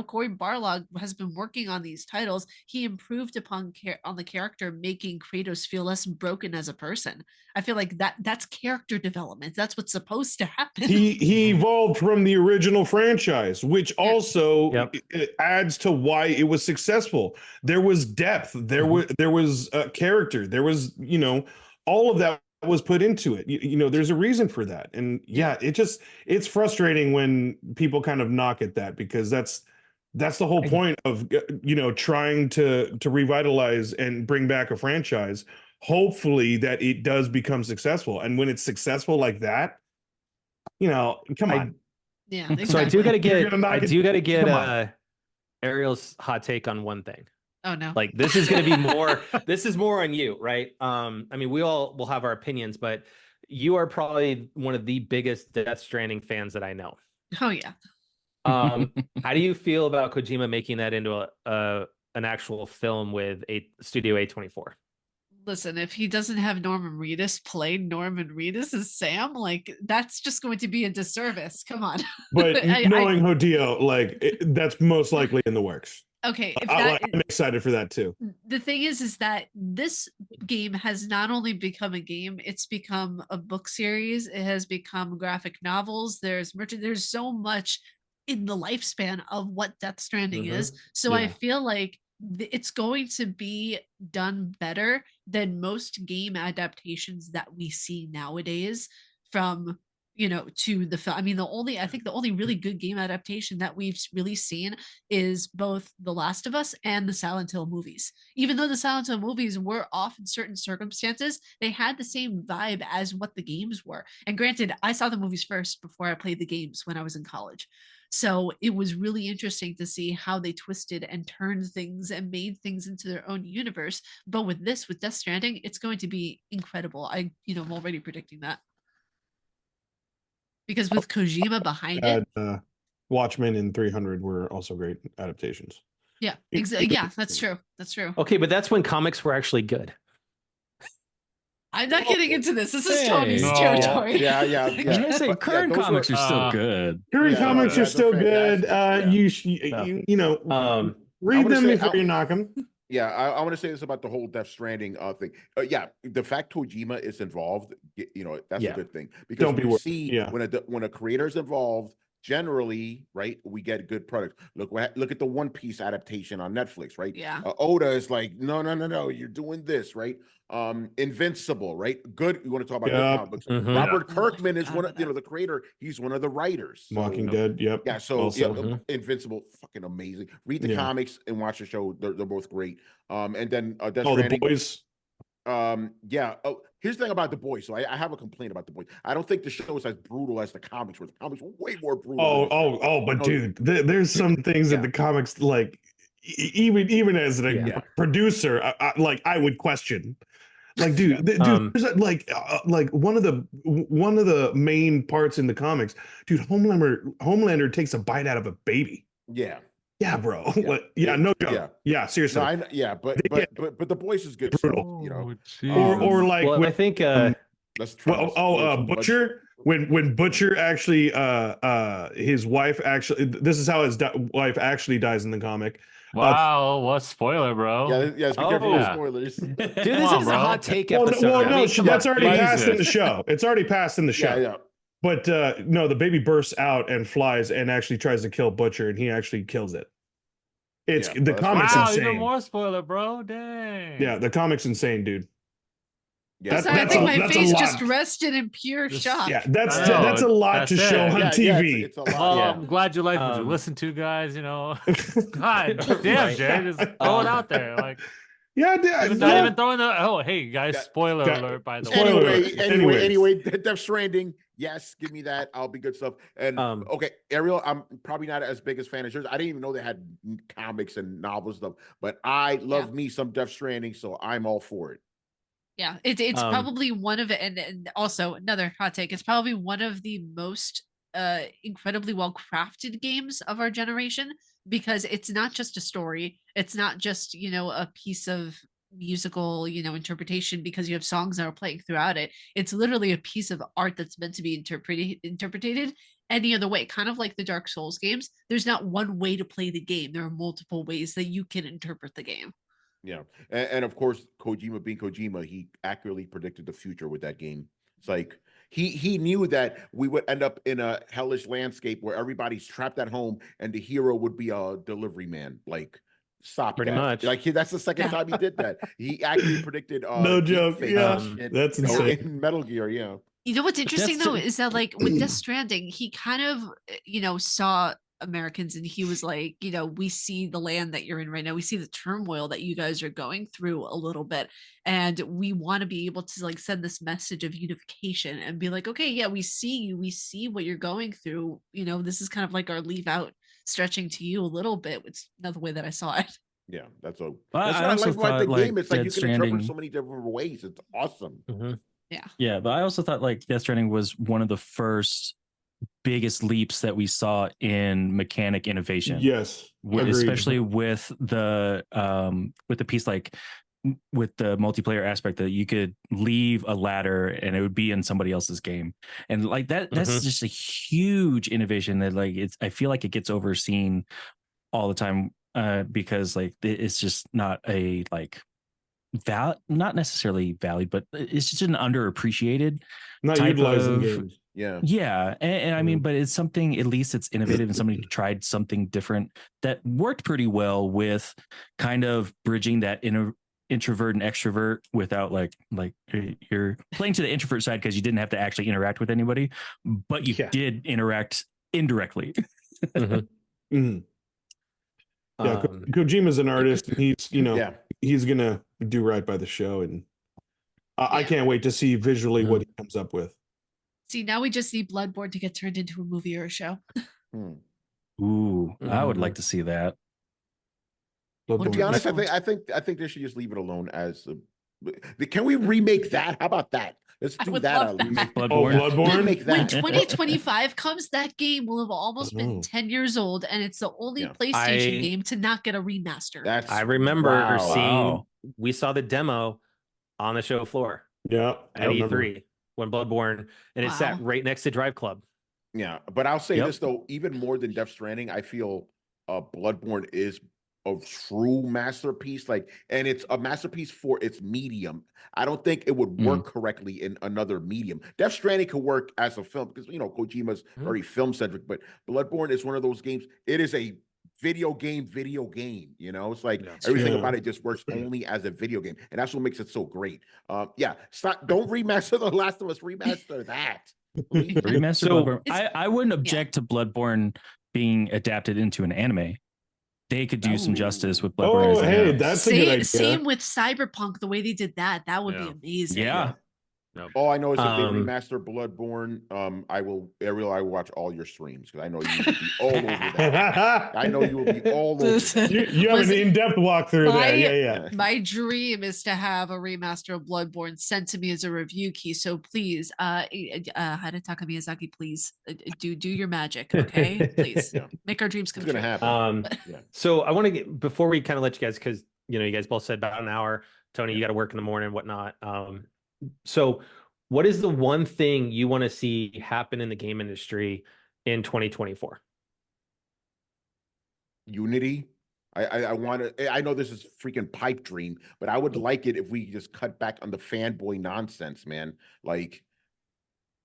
Cory Barlog has been working on these titles. He improved upon on the character, making Kratos feel less broken as a person. I feel like that's character development. That's what's supposed to happen. He evolved from the original franchise, which also adds to why it was successful. There was depth. There was character. There was all of that was put into it. There's a reason for that. And it's frustrating when people kind of knock at that, because that's the whole point of trying to revitalize and bring back a franchise. Hopefully that it does become successful. And when it's successful like that, come on. Yeah. Exactly. So I do got to get Arielle's hot take on one thing. Oh no. Like, this is going to be more, this is more on you, right? I mean, we all will have our opinions, but you are probably one of the biggest Death Stranding fans that I know. Oh yeah. How do you feel about Kojima making that into an actual film with Studio A24? Listen, if he doesn't have Norman Reedus play Norman Reedus as Sam, like, that's just going to be a disservice. Come on. But knowing Hideo, that's most likely in the works. Okay, I'm excited for that too. The thing is that this game has not only become a game, it's become a book series. It has become graphic novels. There's so much in the lifespan of what Death Stranding is. So I feel like it's going to be done better than most game adaptations that we see nowadays from to the film. I mean, I think the only really good game adaptation that we've really seen is both The Last of Us and the Silent Hill movies. Even though the Silent Hill movies were off in certain circumstances, they had the same vibe as what the games were. And granted, I saw the movies first before I played the games when I was in college. So it was really interesting to see how they twisted and turned things and made things into their own universe. But with Death Stranding, it's going to be incredible. I'm already predicting that. Because with Kojima behind it, Watchmen and 300 were also great adaptations. Yeah, exactly. Yeah, that's true. That's true. Okay, but that's when comics were actually good. I'm not getting into this. This is Tony's territory. Yeah. I say current comics are still good. Current comics are still good. Read them before you knock them. Yeah, I want to say this about the whole Death Stranding thing. The fact Kojima is involved, that's a good thing, because we see when a creator is involved, generally, right, we get good products. Look at the One Piece adaptation on Netflix, right? Yeah. Oda is like, no, you're doing this, right? Invincible, right? Good. You want to talk about good comic books? Robert Kirkman is one of the creator. He's one of the writers. Walking Dead. Yep. Yeah. So Invincible, fucking amazing. Read the comics and watch the show. They're both great. And then Death Stranding. The Boys. Oh, here's the thing about The Boys. So I have a complaint about The Boys. I don't think the show is as brutal as the comics were. The comics were way more brutal. But dude, there's some things that the comics, like, even as a producer, I would question. Like, dude, there's like one of the main parts in the comics, dude. Homelander takes a bite out of a baby. Yeah, bro. No joke. Yeah, seriously. No, but The Boys is good. So, or like, I think Butcher. When Butcher actually, his wife actually, this is how his wife actually dies in the comic. Wow, what spoiler, bro? Yeah, be careful with spoilers. Dude, this is a hot take episode. No, that's already passed in the show. It's already passed in the show. Yeah. But no, the baby bursts out and flies and actually tries to kill Butcher, and he actually kills it. It's the comic's insane. Even more spoiler, bro. Dang. Yeah, the comic's insane, dude. Yeah, So I think my that's face a just lot. rested in pure shock. Yeah, that's a lot That's to show it. on yeah, TV. it's a lot. Well, yeah. I'm glad you like what you listen to, guys. You know, God damn, Right. Jay, just throw it out there. Like, Yeah, not even throwing the. Oh, hey guys, Yeah. spoiler Yeah. alert. By the Spoiler way. alert. Anyway, Death Stranding. Yes, give me that. I'll be good stuff. And okay, Arielle, I'm probably not as big as fan as yours. I didn't even know they had comics and novels stuff, but I love me some Death Stranding, so I'm all for it. Yeah, it's probably one of it, and also another hot take. It's probably one of the most incredibly well crafted games of our generation, because it's not just a story. It's not just, you know, a piece of musical, you know, interpretation because you have songs that are playing throughout it. It's literally a piece of art that's meant to be interpreted any other way, kind of like the Dark Souls games. There's not one way to play the game. There are multiple ways that you can interpret the game. Yeah, and of course, Kojima being Kojima, he accurately predicted the future with that game. It's like he knew that we would end up in a hellish landscape where everybody's trapped at home, and the hero would be a delivery man. Like, stop Pretty that. much. Like, that's the second time he did that. He accurately predicted. No joke. Yeah, that's insane. In Metal Gear. Yeah. You know what's interesting though is that, like, with Death Stranding, he kind of, you know, saw Americans and he was like, you know, we see the land that you're in right now. We see the turmoil that you guys are going through a little bit. And we want to be able to, like, send this message of unification and be like, okay, yeah, we see you. We see what you're going through. You know, this is kind of like our leave out stretching to you a little bit. It's another way that I saw it. Yeah, that's what I I also like about the thought, game. like, It's like Dead you can interpret Stranding- so many different ways. It's awesome. Yeah, but I also thought, like, Death Stranding was one of the first biggest leaps that we saw in mechanic innovation. Yes, especially with the piece, like, with the multiplayer aspect, that you could leave a ladder and it would be in somebody else's game, and like that's just a huge innovation that, like, I feel like it gets overseen all the time, because, like, it's just not a, like, not necessarily valued, but it's just an underappreciated not type utilizing of games. Yeah, and I mean, but it's something, at least it's innovative, and somebody tried something different that worked pretty well with kind of bridging that introvert and extrovert without, like you're playing to the introvert side because you didn't have to actually interact with anybody, but you did interact indirectly. Yeah, Kojima's an artist, and he's, you know, he's gonna do right by the show, and I can't wait to see visually what he comes up with. See, now we just need Bloodborne to get turned into a movie or a show. Ooh, I would like to see that. To be honest, I think they should just leave it alone as can we remake that? How about that? Let's do that. Remake Bloodborne. Bloodborne. Remake that. When 2025 comes, that game will have almost been 10 years old, and it's the only PlayStation game to not get a remaster. I remember seeing, we saw the demo on the show floor. Yeah, at E3 when Bloodborne, and it sat right next to Drive Club. Yeah, but I'll say this though, even more than Death Stranding, I feel Bloodborne is a true masterpiece. Like, and it's a masterpiece for its medium. I don't think it would work correctly in another medium. Death Stranding could work as a film because, you know, Kojima's very film centric, but Bloodborne is one of those games. It is a video game, you know, it's like everything about it just works only as a video game, and that's what makes it so great. Don't remaster The Last of Us, remaster that. Remaster Bloodborne. I wouldn't object to Bloodborne being adapted into an anime. They could do some justice with Bloodborne. Oh, hey, that's a good idea. Same with Cyberpunk, the way they did that would be amazing. Yeah. All I know is if they remaster Bloodborne, I will watch all your streams because I know you will be all over that. I know you will be all over that. You have an in-depth walkthrough there. Yeah. My dream is to have a remaster of Bloodborne sent to me as a review key. So please, Hidetaka Miyazaki, please do your magic, okay? Please make our dreams come true. It's gonna happen. So I want to get, before we kind of let you guys, because, you know, you guys both said about an hour. Tony, you got to work in the morning and whatnot. So what is the one thing you want to see happen in the game industry in 2024? Unity. I want to, I know this is freaking pipe dream, but I would like it if we just cut back on the fanboy nonsense, man. Like,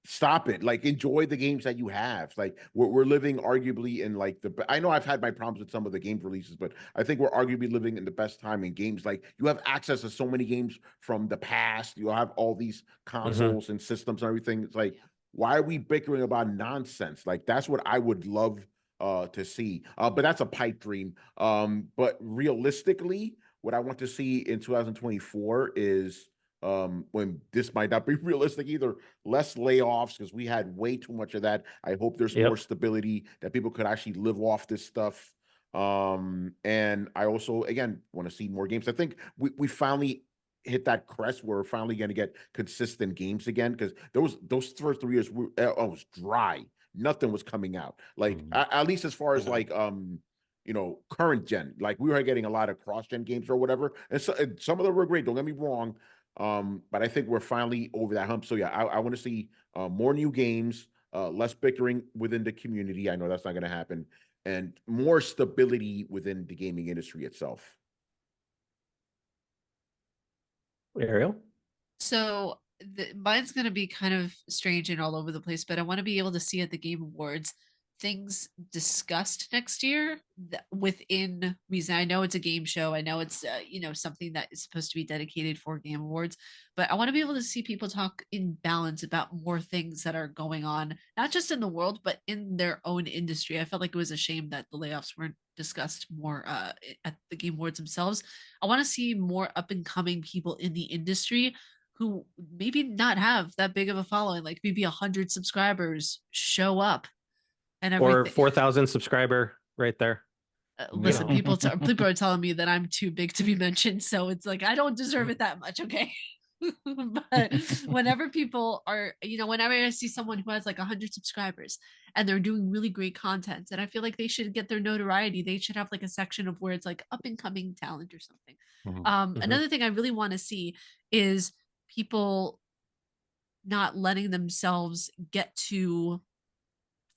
stop it. Like, enjoy the games that you have. Like, we're living arguably in like I know I've had my problems with some of the games releases, but I think we're arguably living in the best time in games. Like, you have access to so many games from the past. You have all these consoles and systems and everything. It's like, why are we bickering about nonsense? Like, that's what I would love to see. But that's a pipe dream. But realistically, what I want to see in 2024 is, when this might not be realistic either, less layoffs, because we had way too much of that. I hope there's more stability, that people could actually live off this stuff. And I also, again, want to see more games. I think we finally hit that crest where we're finally going to get consistent games again, because those first 3 years it was dry. Nothing was coming out, like at least as far as like current gen. Like, we were getting a lot of cross-gen games or whatever, and some of them were great, don't get me wrong. But I think we're finally over that hump. So yeah, I want to see more new games, less bickering within the community. I know that's not going to happen, and more stability within the gaming industry itself. Arielle? So mine's going to be kind of strange and all over the place, but I want to be able to see at the Game Awards things discussed next year within reason. I know it's a game show. I know it's something that is supposed to be dedicated for Game Awards, but I want to be able to see people talk in balance about more things that are going on, not just in the world, but in their own industry. I felt like it was a shame that the layoffs weren't discussed more at the Game Awards themselves. I want to see more up and coming people in the industry who maybe not have that big of a following, like maybe 100 subscribers show up. And or 4,000 subscriber right there. Listen, people are telling me that I'm too big to be mentioned, so it's like I don't deserve it that much, okay? But whenever people are, whenever I see someone who has like 100 subscribers and they're doing really great content, and I feel like they should get their notoriety, they should have like a section of where it's like up and coming talent or something. Another thing I really want to see is people not letting themselves get too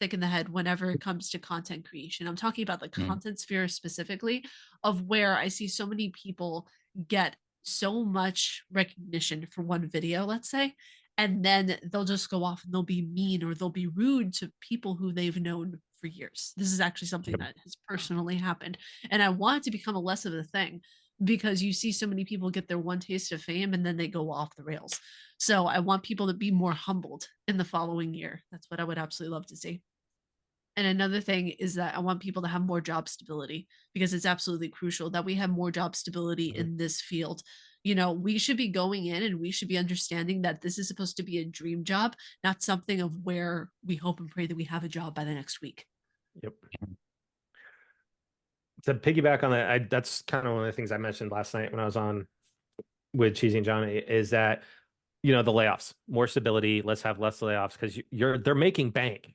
thick in the head whenever it comes to content creation. I'm talking about the content sphere specifically, of where I see so many people get so much recognition for one video, let's say, and then they'll just go off and they'll be mean or they'll be rude to people who they've known for years. This is actually something that has personally happened, and I want it to become a less of a thing, because you see so many people get their one taste of fame and then they go off the rails. So I want people to be more humbled in the following year. That's what I would absolutely love to see. And another thing is that I want people to have more job stability, because it's absolutely crucial that we have more job stability in this field. We should be going in and we should be understanding that this is supposed to be a dream job, not something of where we hope and pray that we have a job by the next week. Yep. To piggyback on that, that's kind of one of the things I mentioned last night when I was on with Cheesy and Johnny, is that, the layoffs, more stability, let's have less layoffs, because they're making bank.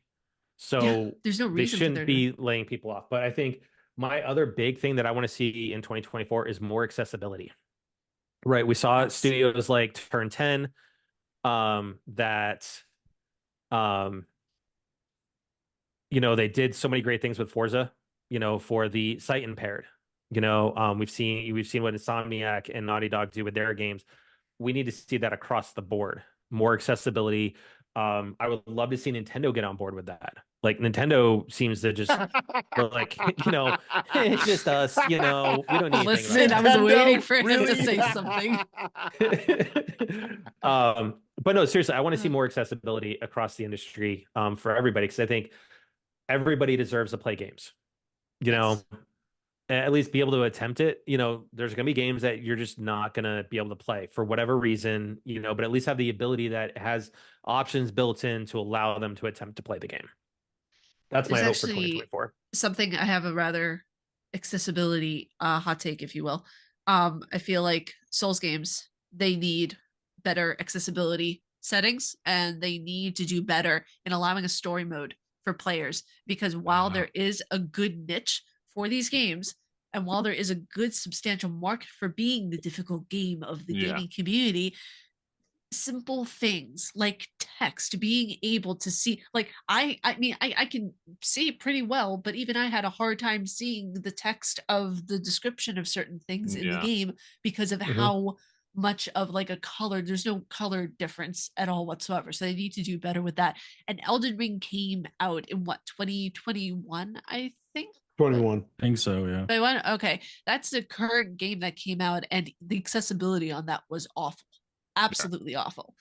So there's no reason they shouldn't be laying people off. But I think my other big thing that I want to see in 2024 is more accessibility. Right. We saw studios like Turn 10 that they did so many great things with Forza, for the sight impaired. We've seen what Insomniac and Naughty Dog do with their games. We need to see that across the board, more accessibility. I would love to see Nintendo get on board with that. Like, Nintendo seems to just like, it's just us, we don't need anything. Listen, I was waiting for him to say something. But no, seriously, I want to see more accessibility across the industry for everybody, because I think everybody deserves to play games. At least be able to attempt it. There's going to be games that you're just not going to be able to play for whatever reason, but at least have the ability that has options built in to allow them to attempt to play the game. That's my hope for 2024. Something I have a rather accessibility hot take, if you will. I feel like Souls games, they need better accessibility settings, and they need to do better in allowing a story mode for players, because while there is a good niche for these games, and while there is a good substantial market for being the difficult game of the gaming community, simple things like text, being able to see, like I mean I can see pretty well, but even I had a hard time seeing the text of the description of certain things in the game because of how much of like a color. There's no color difference at all whatsoever. So they need to do better with that. And Elden Ring came out in what, 2021, I think. 21. I think so, yeah. 21? Okay. That's the current game that came out, and the accessibility on that was awful. Absolutely awful.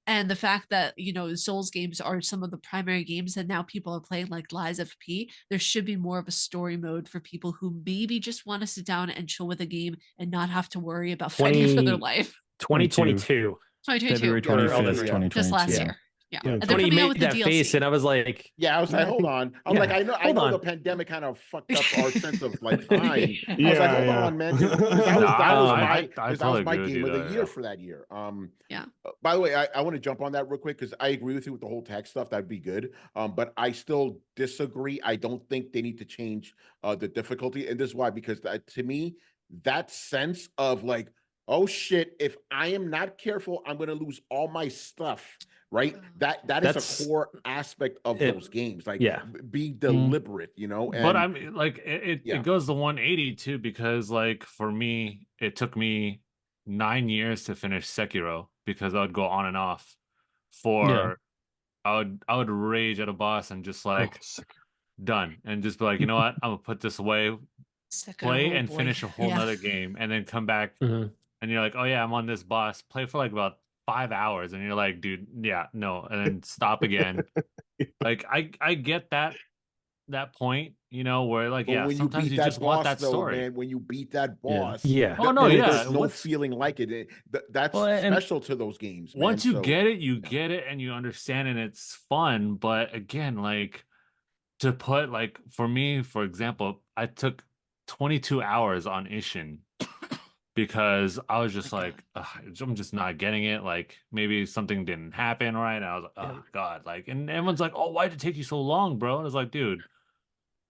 And the fact that, you know, Souls games are some of the primary games that now people are playing, like Lies of P, there should be more of a story mode for people who maybe just want to sit down and chill with a game and not have to worry about fighting for their life. 2022. 2022. February 25th, 2022. Just last Yeah. year. Yeah. Yeah. And they're Tony coming out made with the that DLC. face, and I was like, Yeah, I was like, hold on. I'm Yeah, like, I know hold on. the pandemic kind of fucked up our sense of like time. I was like, Yeah, hold yeah. on, man. That was I my totally agree with game you of the there, year yeah. for that year. Yeah. By the way, I want to jump on that real quick because I agree with you with the whole tech stuff. That'd be good. But I still disagree. I don't think they need to change the difficulty, and this is why. Because to me, that sense of like, oh shit, if I am not careful, I'm gonna lose all my stuff. Right? That is That's a core aspect of it. those games. Like, Yeah. being deliberate, you know. But And I mean, like it goes to 180 too, because like for me, it took me 9 years to finish Sekiro because I would go on and off for I would rage at a boss and just like done and just be like, you know what, I'm gonna put this away, play and finish a whole nother game, and then come back and you're like, oh yeah, I'm on this boss, play for like about 5 hours, and you're like, dude, yeah, no, and then stop again. Like I get that point, you know, where like, but yeah, when you sometimes beat you that just want boss, that though, story. man, when you beat that boss, Yeah. Oh no, yeah, there's no once feeling like it. That's Well, and special to those games. Man. once you So, get it, you get it, and you understand, and it's fun. But again, like to put like for me, for example, I took 22 hours on Ishin because I was just like, "Ugh, I'm just not getting it. Like maybe something didn't happen right. And I was like, oh God, like, and everyone's like, oh, why'd it take you so long, bro? And it's like, dude,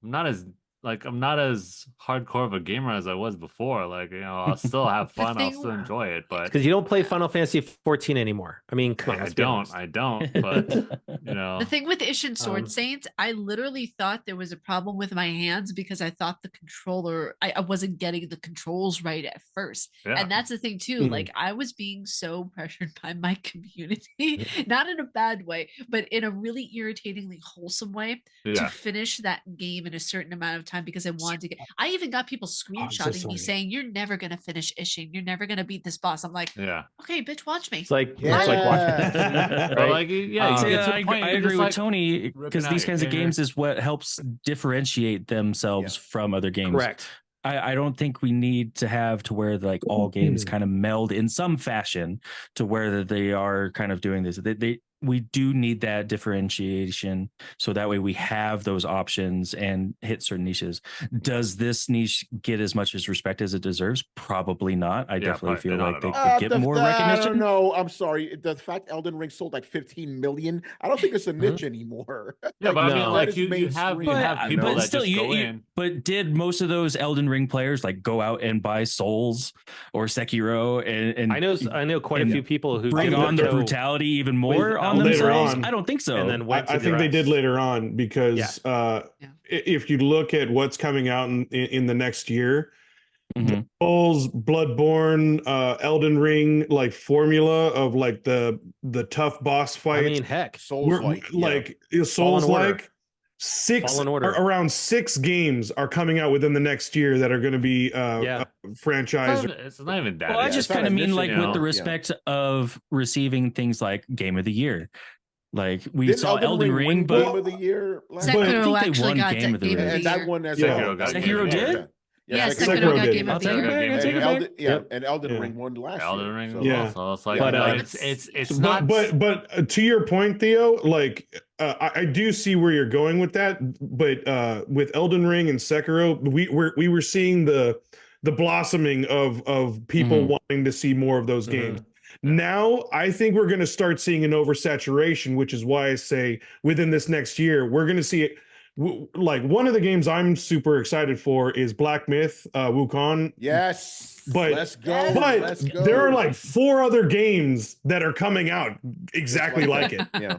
I'm not as hardcore of a gamer as I was before. Like, you know, I'll still have fun, I'll still enjoy it, but because you don't play Final Fantasy 14 anymore. I mean, come on, let's be honest. I don't, but you know, The thing with Ishin Sword Saints, I literally thought there was a problem with my hands because I thought the controller, I wasn't getting the controls right at first. Yeah. And that's the thing too. Like I was being so pressured by my community, not in a bad way, but in a really irritatingly wholesome way to finish that game in a certain amount of time because I wanted to get, I even got people screenshotting me saying, you're never going to finish Ishin. You're never going to beat this boss. I'm like, okay, bitch, watch me. It's like, it's like watching but like, I agree with Tony because these kinds of games is what helps differentiate themselves from other games. Correct. I don't think we need to have to where like all games kind of meld in some fashion to where they are kind of doing this. We do need that differentiation so that way we have those options and hit certain niches. Does this niche get as much as respect as it deserves? Probably not. I definitely feel like they could get more recognition. I don't know. I'm sorry. The fact Elden Ring sold like 15 million, I don't think it's a niche anymore. Yeah, but I mean, like you have people that still, just go in. But did most of those Elden Ring players like go out and buy Souls or Sekiro? And I know quite a few people who bring on the brutality even more on themselves. I don't think so. And then I think they did later on because if you look at what's coming out in the next year, Souls, Bloodborne, Elden Ring, like formula of like the tough boss fight. I mean, heck, Souls like around 6 games are coming out within the next year that are going to be franchise. It's not even that. Well, I just kind of mean like with the respect of receiving things like Game of the Year. Like we saw Elden Ring, but Game of the Year. Sekiro actually got Game of the Year. And that one, Sekiro did. Yeah, Sekiro got Game of the Year. And Elden Ring won last year. Elden Ring, so it's like, it's not. But to your point, Theo, like I do see where you're going with that. But with Elden Ring and Sekiro, we were seeing the blossoming of people wanting to see more of those games. Now, I think we're going to start seeing an oversaturation, which is why I say within this next year, we're going to see it. Like one of the games I'm super excited for is Black Myth, Wukong. Yes. But let's go. But there are like 4 other games that are coming out exactly like it. Yeah.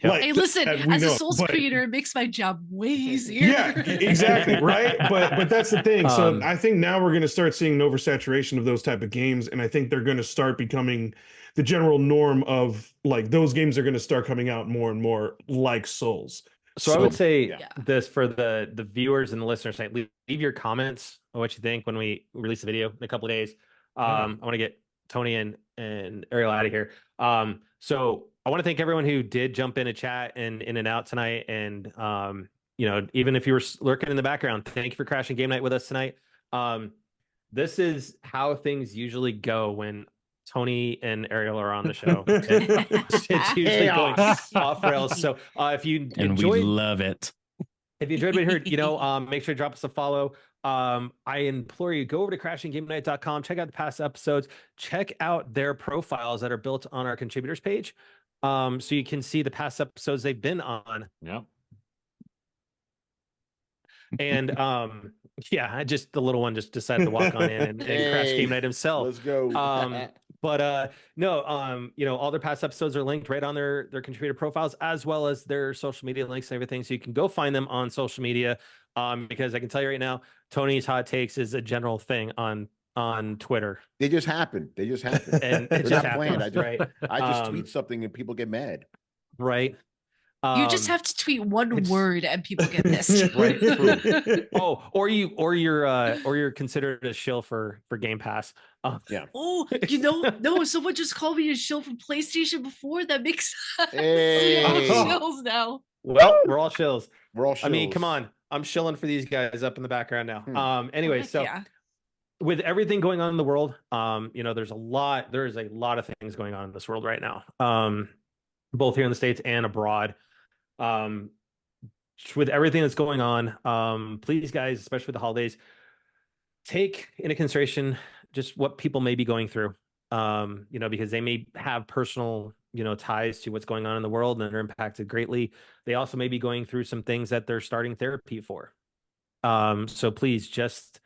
Like, Hey, listen, as a Souls but, creator, it makes my job way easier. Yeah, exactly, right? But that's the thing. So I think now we're going to start seeing an oversaturation of those type of games, and I think they're going to start becoming the general norm of like those games are going to start coming out more and more like Souls. So I would say this for the viewers and the listeners tonight. Leave your comments on what you think when we release the video in a couple of days. I want to get Tony and Arielle out of here. So I want to thank everyone who did jump in a chat and in and out tonight. And you know, even if you were lurking in the background, thank you for crashing game night with us tonight. This is how things usually go when Tony and Arielle are on the show. It's usually going off rails. So if you enjoyed, we love it. If you enjoyed what you heard, you know, make sure to drop us a follow. I implore you, go over to crashinggamenight.com, check out the past episodes, check out their profiles that are built on our contributors page. So you can see the past episodes they've been on. Yep. And yeah, just the little one just decided to walk on in and crash game night himself. Let's go. But no, you know, all their past episodes are linked right on their contributor profiles, as well as their social media links and everything. So you can go find them on social media. Because I can tell you right now, Tony's hot takes is a general thing on Twitter. They just happen. And it just happens, right? I just tweet something and people get mad. Right. You just have to tweet one word and people get pissed. Right. Oh, or you're considered a shill for Game Pass. Yeah. Oh, you know, no, someone just called me a shill from PlayStation before. That makes Hey. shills now. Well, we're all shills. I mean, come on. I'm shilling for these guys up in the background now. Anyway, so with everything going on in the world, you know, there is a lot of things going on in this world right now. Both here in the States and abroad. With everything that's going on, please guys, especially with the holidays, take into consideration just what people may be going through, you know, because they may have personal, you know, ties to what's going on in the world and they're impacted greatly. They also may be going through some things that they're starting therapy for. So please just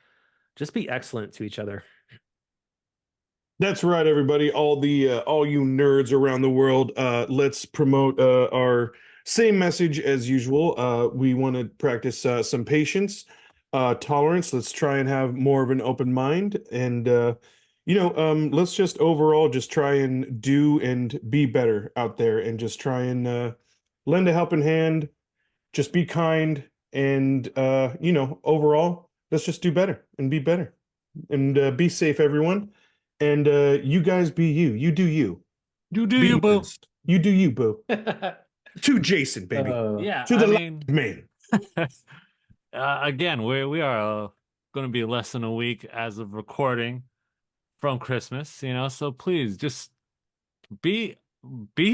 be excellent to each other. That's right, everybody. All you nerds around the world, let's promote our same message as usual. We want to practice some patience, tolerance. Let's try and have more of an open mind, and you know, let's just overall just try and do and be better out there, and just try and lend a helping hand. Just be kind, and you know, overall, let's just do better and be better, and be safe, everyone. And you guys be you. You do you. You do you, boo. You do you, boo. To Jason, baby. Yeah. To the man. Again, we are going to be less than a week as of recording from Christmas, you know, so please just be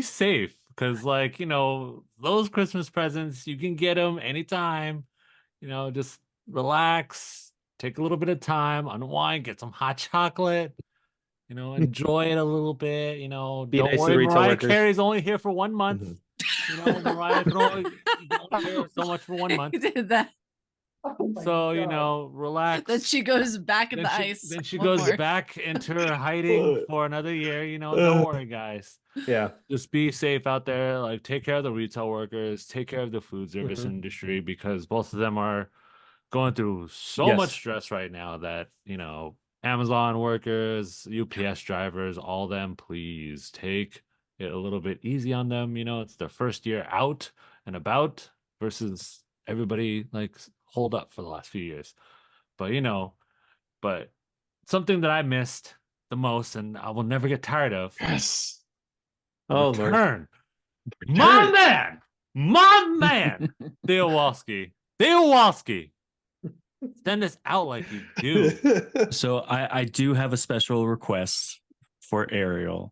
safe, because like, you know, those Christmas presents, you can get them anytime, you know, just relax, take a little bit of time, unwind, get some hot chocolate, you know, enjoy it a little bit, you know, be don't nice worry, to retail Mariah workers. Carey's only here for 1 month. You know, Mariah can only hear so much for 1 month. Did that. So, you know, relax. Then she goes back in the ice. Then she goes back into her hiding for another year. You know, don't worry, guys. Yeah. Just be safe out there. Like, take care of the retail workers, take care of the food service industry, because both of them are going through so much stress right now that, you know, Amazon workers, UPS drivers, all them, please take it a little bit easy on them. You know, it's their first year out and about versus everybody like holed up for the last few years. But, you know, but something that I missed the most and I will never get tired of. Yes. Oh, Return. My man, Theowalski. Send us out like you do. So I do have a special request for Arielle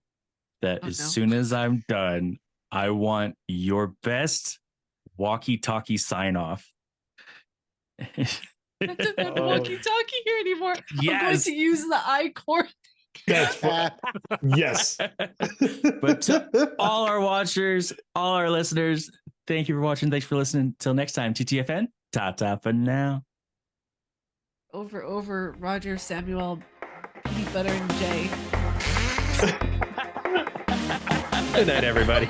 that soon as I'm done, I want your best walkie-talkie sign-off. I don't have a walkie-talkie here anymore. Yes. I'm going to use the I-cord. That's fun. Yes. But to all our watchers, all our listeners, thank you for watching. Thanks for listening. Till next time, TTFN. Ta-ta for now. Over, Roger, Samuel, Peanut Butter, and Jay. Good night, everybody.